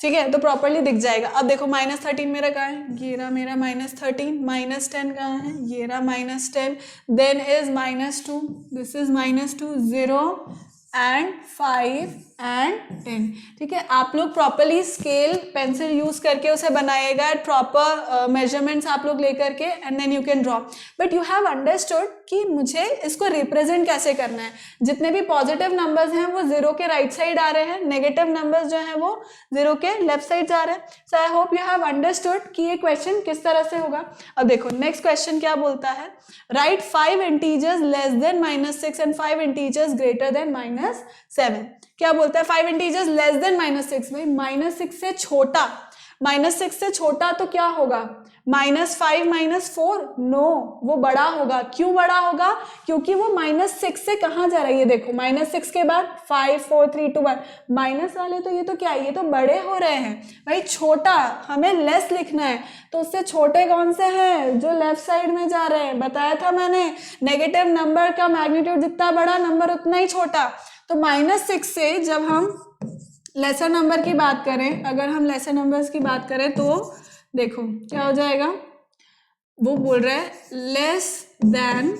ठीक है, तो प्रॉपरली दिख जाएगा। अब देखो -13 मेरा कहाँ है, ये रहा मेरा -13, -10 कहाँ है, ये रहा -10, then is -2, this is -2, 0 and 5 and 10, ठीक है। आप लोग प्रॉपरली स्केल पेंसिल यूज करके उसे बनाइएगा, प्रॉपर मेजरमेंट्स आप लोग लेकर के, and then you can draw. But you have understood कि मुझे इसको रिप्रेजेंट कैसे करना है। जितने भी पॉजिटिव नंबर्स हैं वो 0 के राइट साइड आ रहे हैं, नेगेटिव नंबर्स जो हैं वो 0 के लेफ्ट साइड जा रहे हैं। So I hope you have understood कि ये क्वेश्चन किस तरह से होगा। अब देखो नेक्स्ट क्वेश्चन क्या बोलता है, right 5 integers less than -6 and 5 integers greater than -7। क्या बोलता है, 5 इंटीजर्स लेस देन -6, भाई -6 से छोटा, -6 से छोटा तो क्या होगा, -5, -4, नो, वो बड़ा होगा। क्यों बड़ा होगा, क्योंकि वो -6 से कहाँ जा रहा है, ये देखो -6 के बाद 5, 4, 3, 2, 1, माइनस वाले तो ये तो क्या है, ये तो बड़े हो रहे हैं भाई। छोटा हमें लेस लिखना है, तो उससे छोटे कौन से हैं, जो लेफ्ट साइड में जा रहे हैं। बताया था मैंने, नेगेटिव नंबर का मैग्नीट्यूड जितना बड़ा नंबर उतना ही छोटा। तो -6 से जब हम लेसर नंबर की बात करें, अगर हम लेसर नंबर्स की बात करें तो देखो क्या हो जाएगा, वो बोल रहा है लेस देन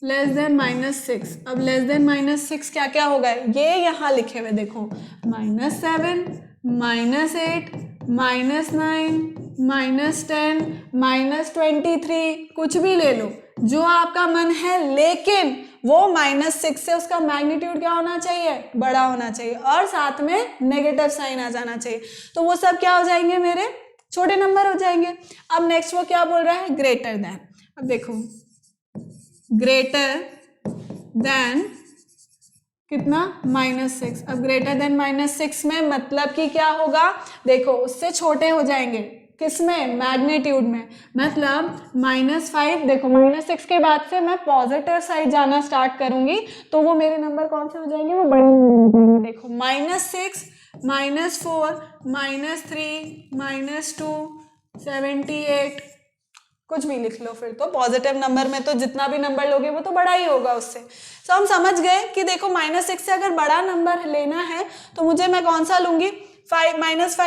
-6। अब लेस देन -6 क्या क्या होगा, ये यहाँ लिखे हुए देखो, -7, -8, -9, -10, -23, कुछ भी ले लो जो आपका मन है, लेकिन वो -6 से उसका मैग्नीट्यूड क्या होना चाहिए, बड़ा होना चाहिए, और साथ में नेगेटिव साइन आ जाना चाहिए। तो वो सब क्या हो जाएंगे, मेरे छोटे नंबर हो जाएंगे। अब नेक्स्ट वो क्या बोल रहा है, ग्रेटर देन। अब देखो ग्रेटर देन कितना, -6। अब ग्रेटर देन -6 में मतलब कि क्या होगा, देखो उससे छोटे हो जाएंगे, किसमें, मैग्नीट्यूड में। मतलब -5, देखो -6 के बाद से मैं पॉजिटिव साइड जाना स्टार्ट करूंगी तो वो मेरे नंबर कौन से हो जाएंगे, वो बड़े हो जाएंगे। देखो -6, -4, -3, -2, 78, कुछ भी लिख लो, फिर तो पॉजिटिव नंबर में तो जितना भी नंबर लोगे वो तो बड़ा ही होगा उससे। तो हम समझ गए कि देखो -6 से अगर बड़ा नंबर लेना है तो मुझे मैं कौन सा लूंगी, -5,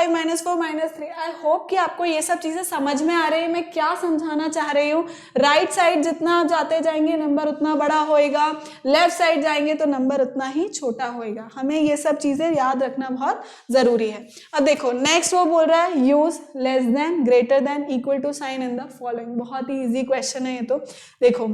-4, -3। आई होप कि आपको ये सब चीजें समझ में आ रही है मैं क्या समझाना चाह रही हूँ। राइट साइड जितना आप जाते जाएंगे नंबर उतना बड़ा होएगा, लेफ्ट साइड जाएंगे तो नंबर उतना ही छोटा होएगा। हमें ये सब चीजें याद रखना बहुत जरूरी है। अब देखो नेक्स्ट वो बोल रहा है use less than, greater than, equal to sign in the following. बहुत ही इजी क्वेश्चन है ये तो। देखो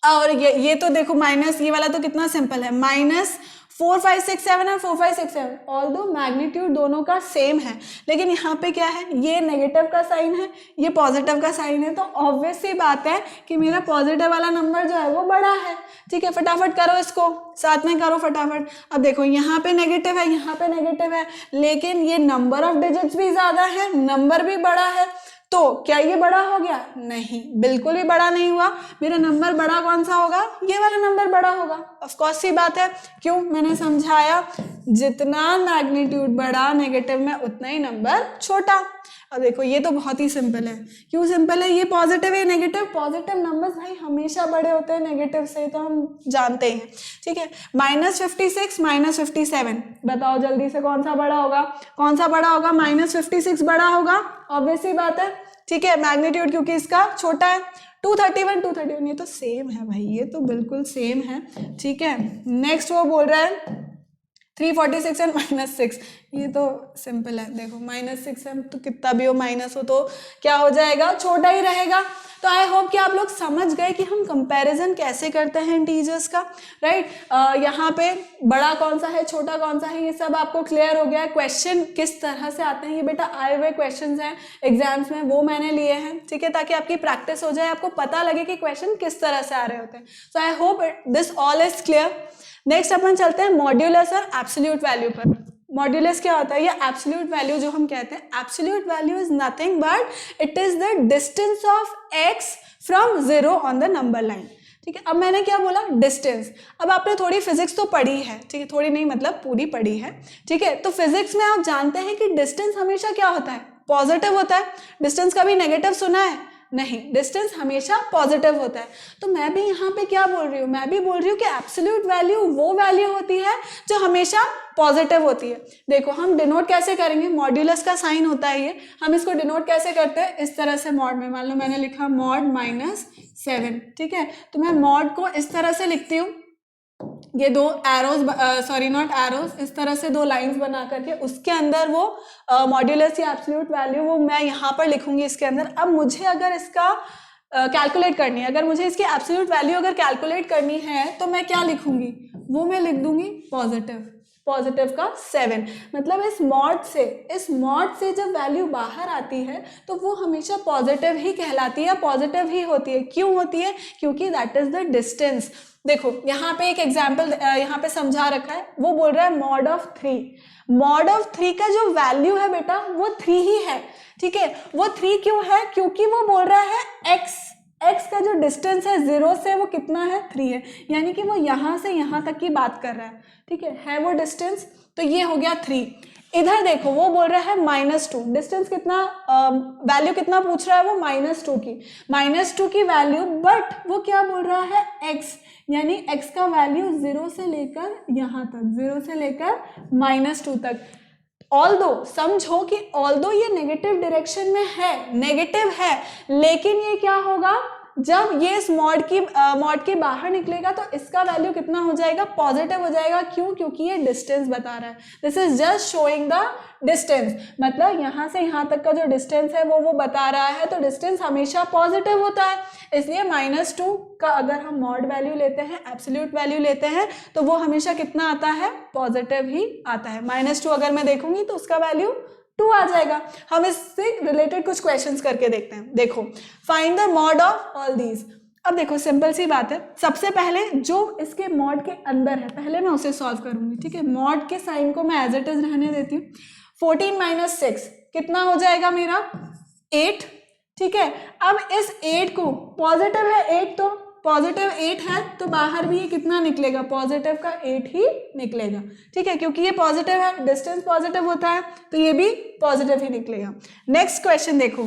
और ये तो देखो माइनस, ये वाला तो कितना सिंपल है, -4, 5, 6, 7 और 4, 5, 6, 7। ऑल्दो मैग्नीट्यूड दोनों का सेम है, लेकिन यहाँ पे क्या है, ये नेगेटिव का साइन है, ये पॉजिटिव का साइन है, तो ऑब्वियस सी बात है कि मेरा पॉजिटिव वाला नंबर जो है वो बड़ा है। ठीक है, फटाफट करो इसको, साथ में करो फटाफट। अब देखो यहाँ पे नेगेटिव है, यहाँ पे नेगेटिव है, लेकिन ये नंबर ऑफ डिजिट्स भी ज्यादा है, नंबर भी बड़ा है, तो क्या ये बड़ा हो गया, नहीं, बिल्कुल भी बड़ा नहीं हुआ। मेरा नंबर बड़ा कौन सा होगा, ये वाला नंबर बड़ा होगा। ऑफ कोर्स सी बात है, क्यों, मैंने समझाया, जितना मैग्नीट्यूड बड़ा नेगेटिव में उतना ही नंबर छोटा। अब देखो ये तो बहुत ही सिंपल है। क्यों सिंपल है, ये पॉजिटिव है नेगेटिव, पॉजिटिव नंबर्स भाई हमेशा बड़े होते हैं नेगेटिव से, तो हम जानते हैं। ठीक है, -56, -57, बताओ जल्दी से कौन सा बड़ा होगा, कौन सा बड़ा होगा, -56 बड़ा होगा, ऑब्वियस सी बात है। ठीक है, मैग्नीट्यूड क्योंकि इसका छोटा है। 231, ये तो सेम है भाई, ये तो बिल्कुल सेम है। ठीक है, नेक्स्ट वो बोल रहा है 346 एंड -6, ये तो सिंपल है। देखो -6 है तो कितना भी हो माइनस हो तो क्या हो जाएगा, छोटा ही रहेगा। तो आई होप कि आप लोग समझ गए कि हम कंपैरिजन कैसे करते हैं इंटीजर्स का, राइट। यहाँ पे बड़ा कौन सा है, छोटा कौन सा है, ये सब आपको क्लियर हो गया। क्वेश्चन किस तरह से आते हैं, ये बेटा आए हुए क्वेश्चंस हैं एग्जाम्स में, वो मैंने लिए हैं। ठीक है, ताकि आपकी प्रैक्टिस हो जाए, आपको पता लगे कि क्वेश्चन किस तरह से आ रहे होते हैं। So I hope this all is clear. Next अपन चलते हैं मॉड्यूलस और एब्सोल्यूट वैल्यू पर। मॉड्यूलस क्या होता है, ये एब्सोल्यूट वैल्यू जो हम कहते हैं, absolute value is nothing but it is the distance of x from 0 on the number line. ठीक है, अब मैंने क्या बोला, डिस्टेंस। अब आपने थोड़ी फिजिक्स तो पढ़ी है, ठीक है, थोड़ी नहीं मतलब पूरी पढ़ी है। ठीक है, तो फिजिक्स में आप जानते हैं कि डिस्टेंस हमेशा क्या होता है, पॉजिटिव होता है। डिस्टेंस कभी नेगेटिव सुना है, नहीं, डिस्टेंस हमेशा पॉजिटिव होता है। तो मैं भी यहाँ पे क्या बोल रही हूँ, मैं भी बोल रही हूँ कि एब्सोल्यूट वैल्यू वो वैल्यू होती है जो हमेशा पॉजिटिव होती है। देखो हम डिनोट कैसे करेंगे, मॉड्यूलस का साइन होता है ये, हम इसको डिनोट कैसे करते हैं, इस तरह से मॉड में, मान लो मैंने लिखा मॉड -7। ठीक है, तो मैं मॉड को इस तरह से लिखती हूँ, ये दो एरोज, सॉरी नॉट एरोज, इस तरह से दो लाइंस बना करके उसके अंदर वो मॉड्यूलस या एब्सोल्यूट वैल्यू वो मैं यहाँ पर लिखूंगी इसके अंदर। अब मुझे अगर इसका कैलकुलेट करनी है, अगर मुझे इसकी एब्सोल्यूट वैल्यू अगर कैलकुलेट करनी है तो मैं क्या लिखूंगी, वो मैं लिख दूंगी पॉजिटिव का 7। मतलब इस मॉड से जब वैल्यू बाहर आती है तो वो हमेशा पॉजिटिव ही कहलाती है, पॉजिटिव ही होती है। क्यों होती है, क्योंकि दैट इज द डिस्टेंस। देखो यहाँ पे एक एग्जाम्पल यहाँ पे समझा रखा है, वो बोल रहा है मॉड ऑफ 3। मॉड ऑफ 3 का जो वैल्यू है बेटा वो 3 ही है। ठीक है, वो 3 क्यों है, क्योंकि वो बोल रहा है x का जो डिस्टेंस है 0 से वो कितना है, 3 है, यानी कि वो यहाँ से यहाँ तक की बात कर रहा है। ठीक है वो डिस्टेंस, तो ये हो गया 3। इधर देखो वो बोल रहा है -2, डिस्टेंस कितना, वैल्यू कितना पूछ रहा है वो -2 की वैल्यू, बट वो क्या बोल रहा है x, यानी x का वैल्यू 0 से लेकर यहाँ तक, 0 से लेकर -2 तक। ऑल्दो समझो कि ऑल्दो ये नेगेटिव डायरेक्शन में है, नेगेटिव है, लेकिन ये क्या होगा, जब ये इस मॉड के बाहर निकलेगा तो इसका वैल्यू कितना हो जाएगा, पॉजिटिव हो जाएगा। क्यों, क्योंकि ये डिस्टेंस बता रहा है। This is just showing the distance, मतलब यहाँ से यहाँ तक का जो डिस्टेंस है वो बता रहा है, तो डिस्टेंस हमेशा पॉजिटिव होता है। इसलिए -2 का अगर हम मॉड वैल्यू लेते हैं, एब्सोल्यूट वैल्यू लेते हैं, तो वो हमेशा कितना आता है, पॉजिटिव ही आता है। -2 अगर मैं देखूंगी तो उसका वैल्यू 2 आ जाएगा। हम इससे रिलेटेड कुछ क्वेश्चंस करके देखते हैं। देखो, find the mod of all these. अब देखो सिंपल सी बात है, सबसे पहले जो इसके मॉड के अंदर है पहले मैं उसे सॉल्व करूंगी, ठीक है। मॉड के साइन को मैं एज इट इज रहने देती हूँ। 14 माइनस 6 कितना हो जाएगा मेरा 8, ठीक है। अब इस 8 को, पॉजिटिव है 8 तो पॉजिटिव 8 है तो बाहर भी ये कितना निकलेगा, पॉजिटिव का 8 ही निकलेगा, ठीक है, क्योंकि ये पॉजिटिव है, डिस्टेंस पॉजिटिव होता है तो ये भी पॉजिटिव ही निकलेगा। नेक्स्ट क्वेश्चन देखो,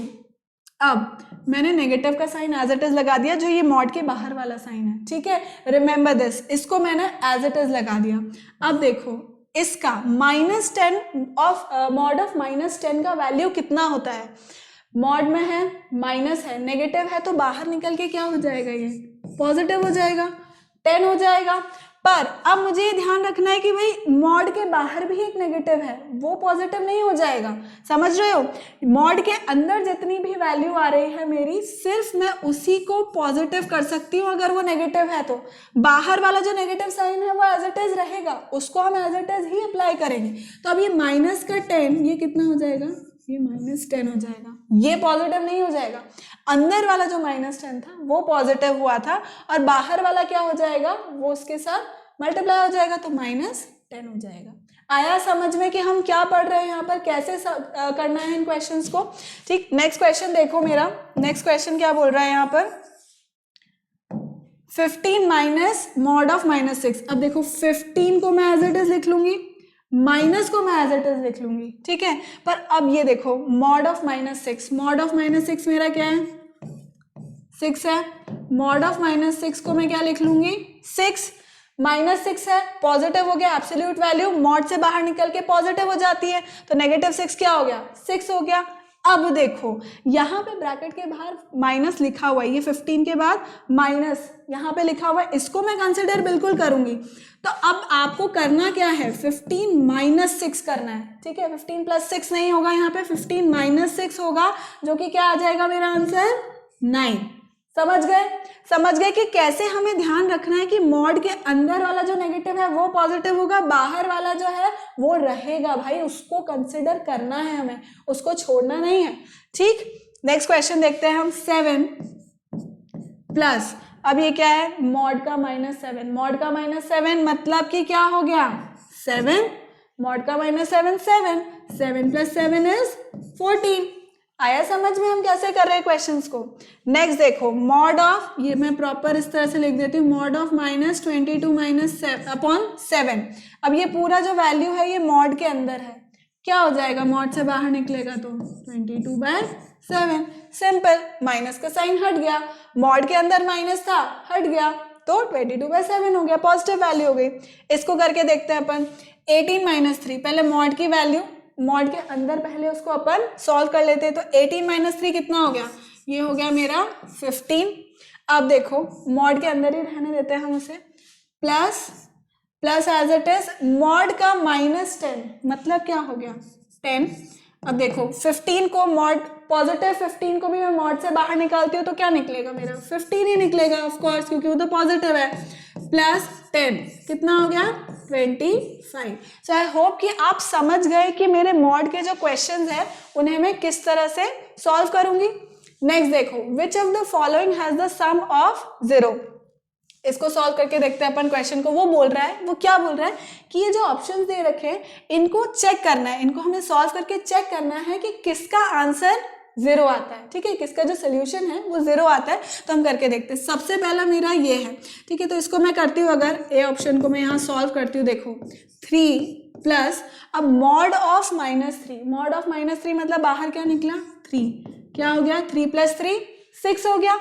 अब मैंने नेगेटिव का साइन एज इट इज लगा दिया, जो ये मॉड के बाहर वाला साइन है, ठीक है। रिमेंबर दिस, इसको मैंने एज इट इज लगा दिया। अब देखो इसका -10 ऑफ मॉड ऑफ -10 का वैल्यू कितना होता है, मॉड में है माइनस है नेगेटिव है तो बाहर निकल के क्या हो जाएगा, ये पॉजिटिव हो जाएगा, 10 हो जाएगा। पर अब मुझे ये ध्यान रखना है कि भाई मॉड के बाहर भी एक नेगेटिव है, वो पॉजिटिव नहीं हो जाएगा, समझ रहे हो। मॉड के अंदर जितनी भी वैल्यू आ रही है मेरी, सिर्फ मैं उसी को पॉजिटिव कर सकती हूँ अगर वो नेगेटिव है तो। बाहर वाला जो नेगेटिव साइन है वो एज इट इज रहेगा, उसको हम एज इट इज ही अप्लाई करेंगे। तो अब ये माइनस का 10 ये कितना हो जाएगा, ये -10 हो जाएगा, ये पॉजिटिव नहीं हो जाएगा। अंदर वाला जो -10 था वो पॉजिटिव हुआ था और बाहर वाला क्या हो जाएगा, वो उसके साथ मल्टीप्लाई हो जाएगा तो -10 हो जाएगा। आया समझ में कि हम क्या पढ़ रहे हैं यहाँ पर, कैसे करना है इन क्वेश्चंस को, ठीक। नेक्स्ट क्वेश्चन देखो मेरा, नेक्स्ट क्वेश्चन क्या बोल रहा है यहाँ पर, 15 माइनस मॉड ऑफ -6। अब देखो 15 को मैं एज इट इज लिख लूंगी, माइनस को मैं एज इट इज लिख लूंगी, ठीक है। पर अब ये देखो मॉड ऑफ -6, मॉड ऑफ -6 मेरा क्या है, 6 है। मॉड ऑफ -6 को मैं क्या लिख लूंगी, 6 -6 है, पॉजिटिव हो गया, एब्सोल्यूट वैल्यू मॉड से बाहर निकल के पॉजिटिव हो जाती है तो -6 क्या हो गया, 6 हो गया। अब देखो यहाँ पे ब्रैकेट के बाहर माइनस लिखा हुआ है, ये 15 के बाद माइनस यहाँ पे लिखा हुआ है, इसको मैं कंसिडर बिल्कुल करूंगी। तो अब आपको करना क्या है, 15 - 6 करना है, ठीक है। 15 + 6 नहीं होगा यहाँ पे, 15 - 6 होगा, जो कि क्या आ जाएगा मेरा आंसर 9। समझ गए कि कैसे हमें ध्यान रखना है कि मॉड के अंदर वाला जो नेगेटिव है वो पॉजिटिव होगा, बाहर वाला जो है वो रहेगा, भाई उसको कंसिडर करना है हमें, उसको छोड़ना नहीं है, ठीक। नेक्स्ट क्वेश्चन देखते हैं हम, 7 प्लस, अब ये क्या है, मॉड का -7, मॉड का -7 मतलब कि क्या हो गया 7, मॉड का -7 7, 7 + 7 इज 14। आया समझ में हम कैसे कर रहे हैं क्वेश्चंस को। नेक्स्ट देखो मॉड ऑफ, ये मैं प्रॉपर इस तरह से लिख देती हूँ, मॉड ऑफ -22 - 7। अब ये पूरा जो वैल्यू है ये मॉड के अंदर है, क्या हो जाएगा, मॉड से बाहर निकलेगा तो 22/7, सिंपल। माइनस का साइन हट गया, मॉड के अंदर माइनस था, हट गया तो 22/7 हो गया, पॉजिटिव वैल्यू हो गई। इसको करके देखते हैं अपन, 18 - 3, पहले मॉड की वैल्यू मॉड के अंदर पहले उसको अपन सॉल्व कर लेते हैं, तो 18 - 3 कितना हो गया, ये हो गया मेरा 15। अब देखो मॉड के अंदर ही रहने देते हैं हम उसे, plus as it is mod का -10 मतलब क्या हो गया 10। अब देखो 15 को मॉड पॉजिटिव 15 को भी मैं मॉड से बाहर निकालती हूँ तो क्या निकलेगा मेरा 15 ही निकलेगा ऑफ कोर्स, क्योंकि वो तो पॉजिटिव है। +10 कितना हो गया 25। सो आई होप कि आप समझ गए कि मेरे मॉड के जो क्वेश्चंस हैं उन्हें मैं किस तरह से सॉल्व करूंगी। नेक्स्ट देखो, which of the following has the sum of 0। इसको सॉल्व करके देखते हैं अपन क्वेश्चन को। वो बोल रहा है, वो क्या बोल रहा है कि ये जो ऑप्शंस दे रखे हैं इनको चेक करना है, इनको हमें सॉल्व करके चेक करना है कि किसका आंसर 0 आता है, ठीक है, किसका जो सोल्यूशन है वो 0 आता है। तो हम करके देखते हैं। सबसे पहला मेरा ये है, ठीक है, तो इसको मैं करती हूँ, अगर ए ऑप्शन को मैं यहाँ सॉल्व करती हूँ, देखो 3 प्लस, अब मॉड ऑफ -3, मॉड ऑफ -3 मतलब बाहर क्या निकला 3, क्या हो गया 3 + 3 6 हो गया।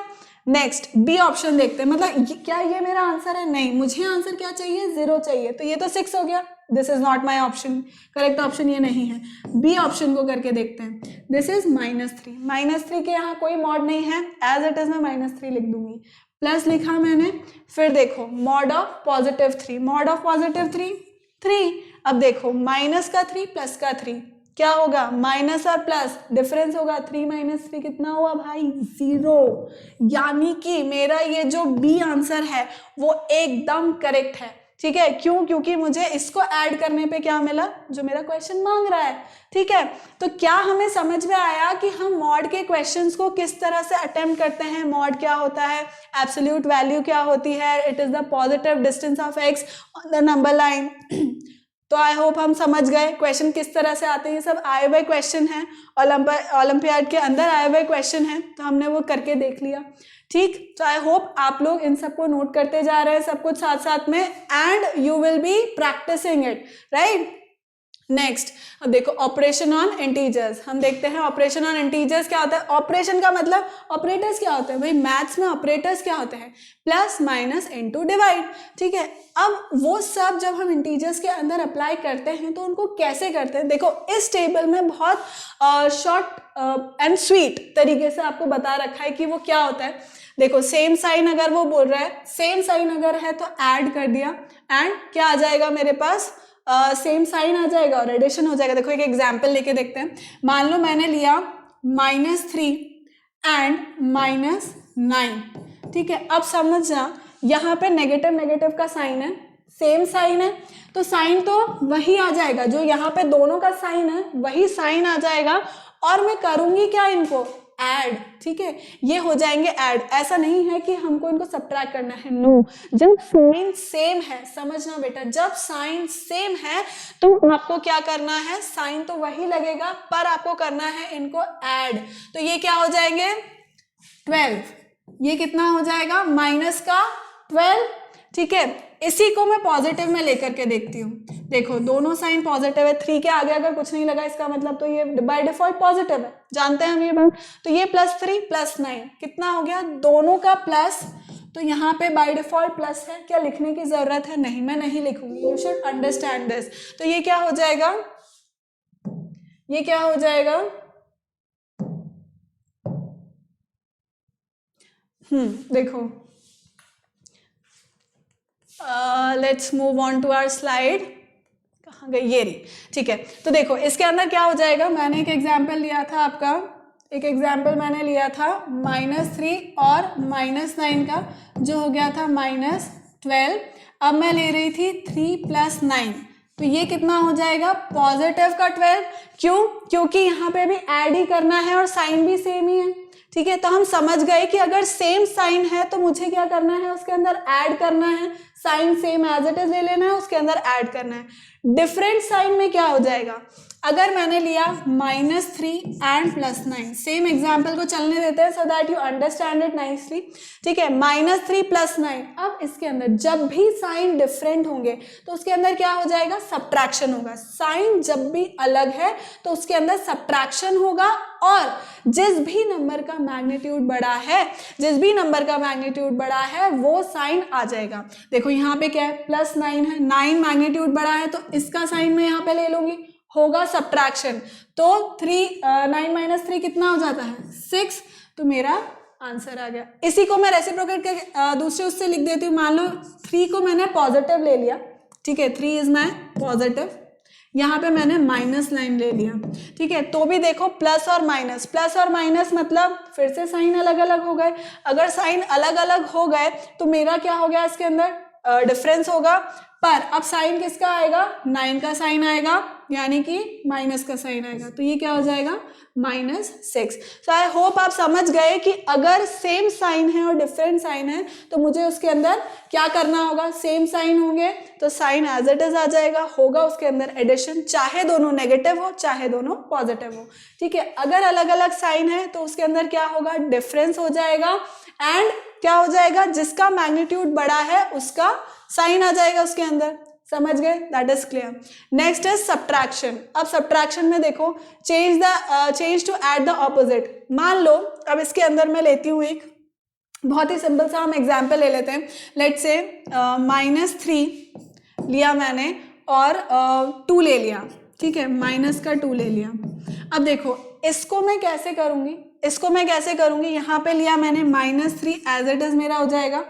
नेक्स्ट बी ऑप्शन देखते हैं, मतलब क्या ये मेरा आंसर है, नहीं, मुझे आंसर क्या चाहिए 0 चाहिए, तो ये तो 6 हो गया, this is not my option, correct option ये नहीं है। बी ऑप्शन को करके देखते हैं, दिस इज -3 के यहाँ कोई मॉड नहीं है, एज इट इज मैं -3 लिख दूंगी, प्लस लिखा मैंने। फिर देखो मॉड ऑफ +3, मॉड ऑफ +3 अब देखो माइनस का 3 प्लस का 3 क्या होगा, माइनस और प्लस डिफरेंस होगा, 3 - 3 कितना हुआ भाई 0। यानी कि मेरा ये जो बी आंसर है वो एकदम करेक्ट है, ठीक है, क्यों? क्योंकि मुझे इसको ऐड करने पे क्या मिला, जो मेरा क्वेश्चन मांग रहा है। ठीक है, तो क्या हमें समझ में आया कि हम मॉड के क्वेश्चंस को किस तरह से अटेम्प्ट करते हैं? मॉड क्या होता है, एब्सोल्यूट वैल्यू क्या होती है, it is the positive distance of x on the number line. तो आई होप हम समझ गए क्वेश्चन किस तरह से आते हैं। ये सब आए हुए क्वेश्चन हैं, ओलंपियाड के अंदर आए हुए क्वेश्चन हैं, तो हमने वो करके देख लिया। ठीक, तो आई होप आप लोग इन सबको नोट करते जा रहे हैं सब कुछ साथ साथ में, and you will be practising it, right. Next, अब देखो ऑपरेशन ऑन इंटीजर्स, हम देखते हैं ऑपरेशन ऑन इंटीजर्स क्या होता है। ऑपरेशन का मतलब ऑपरेटर्स क्या होते हैं भाई, मैथ्स में ऑपरेटर्स क्या होते हैं, प्लस माइनस इनटू डिवाइड। ठीक है, अब वो सब जब हम इंटीजर्स के अंदर अप्लाई करते हैं तो उनको कैसे करते हैं, देखो इस टेबल में बहुत शॉर्ट एंड स्वीट तरीके से आपको बता रखा है कि वो क्या होता है। देखो सेम साइन अगर वो बोल रहा है, सेम साइन अगर है तो ऐड कर दिया, एंड क्या आ जाएगा मेरे पास, सेम साइन आ जाएगा और एडिशन हो जाएगा। देखो एक एग्जाम्पल लेके देखते हैं। मान लो मैंने लिया -3 एंड -9। ठीक है, अब समझना यहाँ पे नेगेटिव नेगेटिव का साइन है, सेम साइन है, तो साइन तो वही आ जाएगा, जो यहाँ पे दोनों का साइन है वही साइन आ जाएगा, और मैं करूंगी क्या, इनको ऐड। ठीक है, ये हो जाएंगे ऐड। ऐसा नहीं है कि हमको इनको सब्ट्रैक्ट करना है, नो। जब साइन सेम है, समझना बेटा, जब साइन सेम है तो आपको क्या करना है, साइन तो वही लगेगा पर आपको करना है इनको ऐड। तो ये क्या हो जाएंगे 12, ये कितना हो जाएगा माइनस का 12। ठीक है, इसी को मैं पॉजिटिव में लेकर के देखती हूँ। देखो दोनों साइन पॉजिटिव है, 3 के आगे अगर कुछ नहीं लगा इसका मतलब तो ये बाय डिफॉल्ट पॉजिटिव है, जानते हैं हम ये बात। तो ये +3 +9 कितना हो गया, दोनों का प्लस, तो यहाँ पे बाय डिफॉल्ट प्लस है, क्या लिखने की जरूरत है, नहीं, मैं नहीं लिखूंगी, यू शुड अंडरस्टैंड दिस। तो ये क्या हो जाएगा, ये क्या हो जाएगा, देखो let's move on to our slide, कहाँ गई, ये रही। ठीक है, तो देखो इसके अंदर क्या हो जाएगा, मैंने एक एग्जाम्पल लिया था आपका, एक एग्जाम्पल मैंने लिया था -3 और -9 का, जो हो गया था -12। अब मैं ले रही थी 3 + 9, तो ये कितना हो जाएगा पॉजिटिव का 12। क्यों? क्योंकि यहाँ पे भी ऐड ही करना है और साइन भी सेम ही है। ठीक है, तो हम समझ गए कि अगर सेम साइन है तो मुझे क्या करना है, उसके अंदर ऐड करना है, sign same as it is ले लेना है, उसके अंदर ऐड करना है। डिफरेंट साइन में क्या हो जाएगा, अगर मैंने लिया -3 एंड +9, सेम एग्जाम्पल को चलने देते हैं सो that you understand it nicely. ठीक है, -3 + 9, अब इसके अंदर जब भी साइन डिफरेंट होंगे तो उसके अंदर क्या हो जाएगा, सब्ट्रैक्शन होगा। साइन जब भी अलग है तो उसके अंदर सब्ट्रैक्शन होगा, और जिस भी नंबर का मैग्नीट्यूड बड़ा है, जिस भी नंबर का मैग्नीट्यूड बड़ा है वो साइन आ जाएगा। देखो यहाँ पे क्या है, +9 है, 9 मैग्नीट्यूड बड़ा है तो इसका साइन मैं यहाँ पे ले लूंगी, होगा सब्ट्रैक्शन, तो 9 - 3 कितना हो जाता है 6, तो मेरा आंसर आ गया। इसी को मैं रेसिप्रोकेट करके दूसरे उससे लिख देती हूँ। मान लो 3 को मैंने पॉजिटिव ले लिया, ठीक है, 3 इज माई पॉजिटिव, यहाँ पे मैंने -9 ले लिया। ठीक है, तो भी देखो प्लस और माइनस मतलब फिर से साइन अलग अलग हो गए। अगर साइन अलग अलग हो गए तो मेरा क्या हो गया, इसके अंदर डिफरेंस होगा, पर अब साइन किसका आएगा, 9 का साइन आएगा, यानी कि माइनस का साइन आएगा, तो ये क्या हो जाएगा -6। सो आई होप आप समझ गए कि अगर सेम साइन है और डिफरेंट साइन है तो मुझे उसके अंदर क्या करना होगा, सेम साइन होंगे तो साइन एज इट इज आ जाएगा, होगा उसके अंदर एडिशन, चाहे दोनों नेगेटिव हो चाहे दोनों पॉजिटिव हो। ठीक है, अगर अलग अलग साइन है तो उसके अंदर क्या होगा, डिफरेंस हो जाएगा, एंड क्या हो जाएगा, जिसका मैग्नीट्यूड बड़ा है उसका साइन आ जाएगा उसके अंदर। समझ गए, that is clear. Next is subtraction. अब सब्ट्रैक्शन में देखो, change to add the opposite. मान लो अब इसके अंदर मैं लेती हूँ एक बहुत ही सिंपल सा हम एग्जाम्पल ले लेते हैं। लेट्स से -3 लिया मैंने और 2 ले लिया। ठीक है, माइनस का 2 ले लिया। अब देखो इसको मैं कैसे करूंगी, यहाँ पे लिया मैंने -3 एज इट इज मेरा हो जाएगा,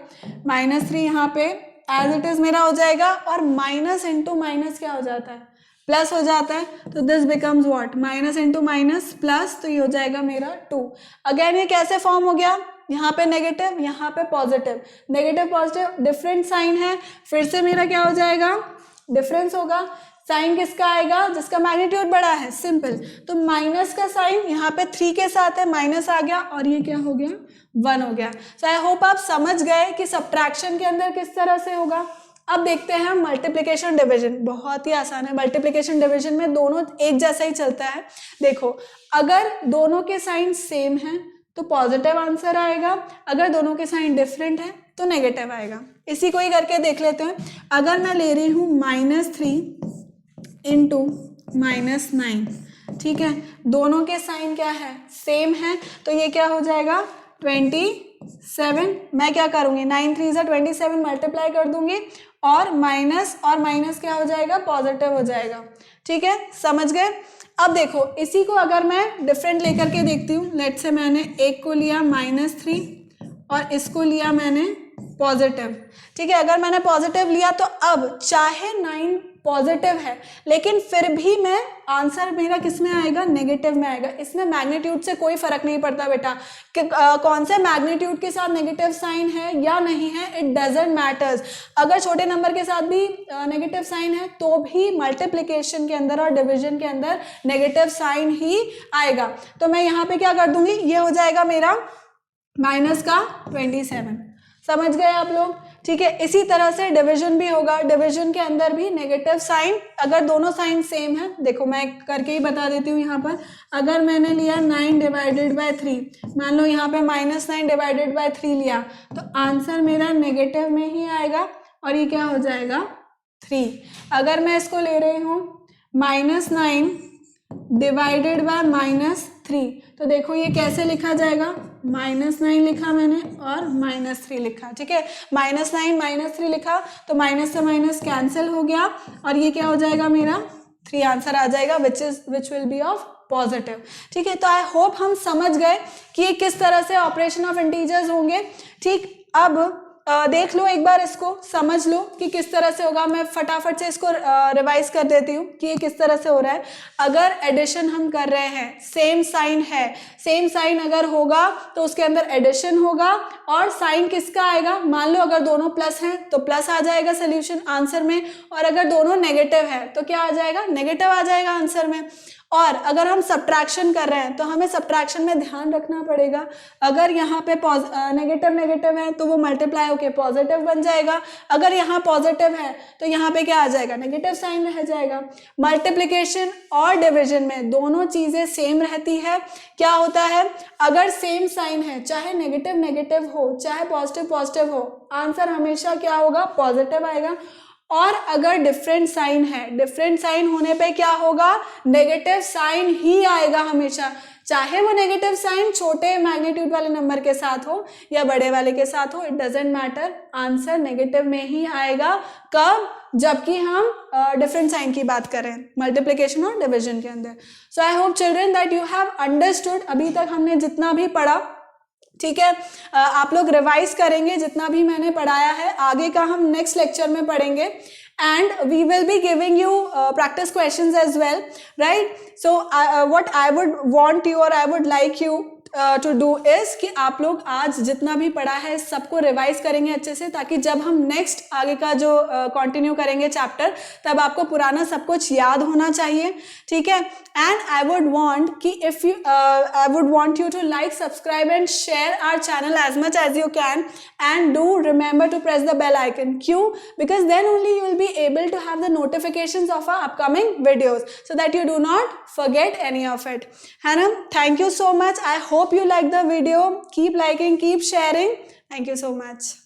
-3 यहाँ पे एज इट इज मेरा हो जाएगा, और माइनस इंटू माइनस क्या हो जाता है, प्लस हो जाता है, तो this becomes what, minus into minus plus, तो ये हो जाएगा मेरा 2। अगेन ये कैसे फॉर्म हो गया, यहाँ पे नेगेटिव, यहाँ पे positive, negative positive different sign है, फिर से मेरा क्या हो जाएगा, डिफरेंस होगा। साइन किसका आएगा, जिसका मैग्नीट्यूड बड़ा है, सिंपल। तो माइनस का साइन यहाँ पे 3 के साथ है, माइनस आ गया और ये क्या हो गया, 1 हो गया। सो आई होप आप समझ गए कि सब्ट्रैक्शन के अंदर किस तरह से होगा। अब देखते हैं हम मल्टीप्लिकेशन डिवीजन, बहुत ही आसान है। मल्टीप्लिकेशन डिवीजन में दोनों एक जैसा ही चलता है। देखो, अगर दोनों के साइन सेम हैं तो पॉजिटिव आंसर आएगा, अगर दोनों के साइन डिफरेंट है तो नेगेटिव आएगा। इसी को ही करके देख लेते हैं। अगर मैं ले रही हूँ -3 इंटू -9, ठीक है, दोनों के साइन क्या है, सेम है, तो ये क्या हो जाएगा 27। मैं क्या करूँगी, 9 3 × 27 मल्टीप्लाई कर दूंगी और माइनस क्या हो जाएगा, पॉजिटिव हो जाएगा। ठीक है, समझ गए। अब देखो, इसी को अगर मैं डिफरेंट लेकर के देखती हूँ, लेट से मैंने एक को लिया -3 और इसको लिया मैंने पॉजिटिव। ठीक है, अगर मैंने पॉजिटिव लिया तो अब चाहे 9 पॉजिटिव है लेकिन फिर भी मैं आंसर मेरा किस में आएगा, नेगेटिव में आएगा। इसमें मैग्नीट्यूड से कोई फर्क नहीं पड़ता बेटा कि कौन से मैग्नीट्यूड के साथ नेगेटिव साइन है या नहीं है, इट डजंट मैटर्स। अगर छोटे नंबर के साथ भी नेगेटिव साइन है तो भी मल्टीप्लिकेशन के अंदर और डिवीजन के अंदर नेगेटिव साइन ही आएगा। तो मैं यहाँ पे क्या कर दूंगी, ये हो जाएगा मेरा -27। समझ गए आप लोग। ठीक है, इसी तरह से डिवीजन भी होगा। डिवीजन के अंदर भी नेगेटिव साइन, अगर दोनों साइन सेम है, देखो मैं करके ही बता देती हूँ यहाँ पर। अगर मैंने लिया 9/3, मान लो यहाँ पे -9/3 लिया, तो आंसर मेरा नेगेटिव में ही आएगा और ये क्या हो जाएगा 3। अगर मैं इसको ले रही हूँ -9/-3, तो देखो ये कैसे लिखा जाएगा, -9 लिखा मैंने और -3 लिखा। ठीक है, -9 -3 लिखा तो माइनस से माइनस कैंसिल हो गया और ये क्या हो जाएगा, मेरा 3 आंसर आ जाएगा which will be of positive. ठीक है, तो आई होप हम समझ गए कि ये किस तरह से ऑपरेशन ऑफ इंटीजर्स होंगे। ठीक, अब देख लो एक बार, इसको समझ लो कि किस तरह से होगा। मैं फटाफट से इसको रिवाइज कर देती हूँ कि ये किस तरह से हो रहा है। अगर एडिशन हम कर रहे हैं, सेम साइन है, सेम साइन अगर होगा तो उसके अंदर एडिशन होगा और साइन किसका आएगा, मान लो अगर दोनों प्लस हैं तो प्लस आ जाएगा सोल्यूशन आंसर में, और अगर दोनों नेगेटिव है तो क्या आ जाएगा, नेगेटिव आ जाएगा आंसर में। और अगर हम सब्ट्रैक्शन कर रहे हैं तो हमें सब्ट्रैक्शन में ध्यान रखना पड़ेगा, अगर यहाँ पे नेगेटिव है तो वो मल्टीप्लाई होके पॉजिटिव बन जाएगा, अगर यहाँ पॉजिटिव है तो यहाँ पे क्या आ जाएगा, नेगेटिव साइन रह जाएगा। मल्टीप्लिकेशन और डिवीजन में दोनों चीजें सेम रहती है। क्या होता है, अगर सेम साइन है, चाहे नेगेटिव हो चाहे पॉजिटिव हो, आंसर हमेशा क्या होगा, पॉजिटिव आएगा। और अगर डिफरेंट साइन है, डिफरेंट साइन होने पे क्या होगा, नेगेटिव साइन ही आएगा हमेशा, चाहे वो नेगेटिव साइन छोटे मैग्नीट्यूड वाले नंबर के साथ हो या बड़े वाले के साथ हो, it doesn't matter, answer negative में ही आएगा। कब, जबकि हम डिफरेंट साइन की बात करें मल्टीप्लिकेशन और डिवीजन के अंदर। So I hope children that you have understood अभी तक हमने जितना भी पढ़ा। ठीक है, आप लोग रिवाइज करेंगे जितना भी मैंने पढ़ाया है, आगे का हम नेक्स्ट लेक्चर में पढ़ेंगे and we will be giving you practice questions as well, right. So what I would want you और I would like you to do is कि आप लोग आज जितना भी पढ़ा है सबको रिवाइज करेंगे अच्छे से, ताकि जब हम नेक्स्ट आगे का जो कंटिन्यू करेंगे चैप्टर, तब आपको पुराना सब कुछ याद होना चाहिए। ठीक है, एंड आई वुड वांट कि if you I would want you to like, subscribe and share our channel as much as you can, and do remember to press the bell icon. क्यों? Because then only you will be able to have the notifications of our upcoming videos, so that you do not forget any of it. Hannah, thank you so much. I hope you like the video. Keep liking, keep sharing. Thank you so much.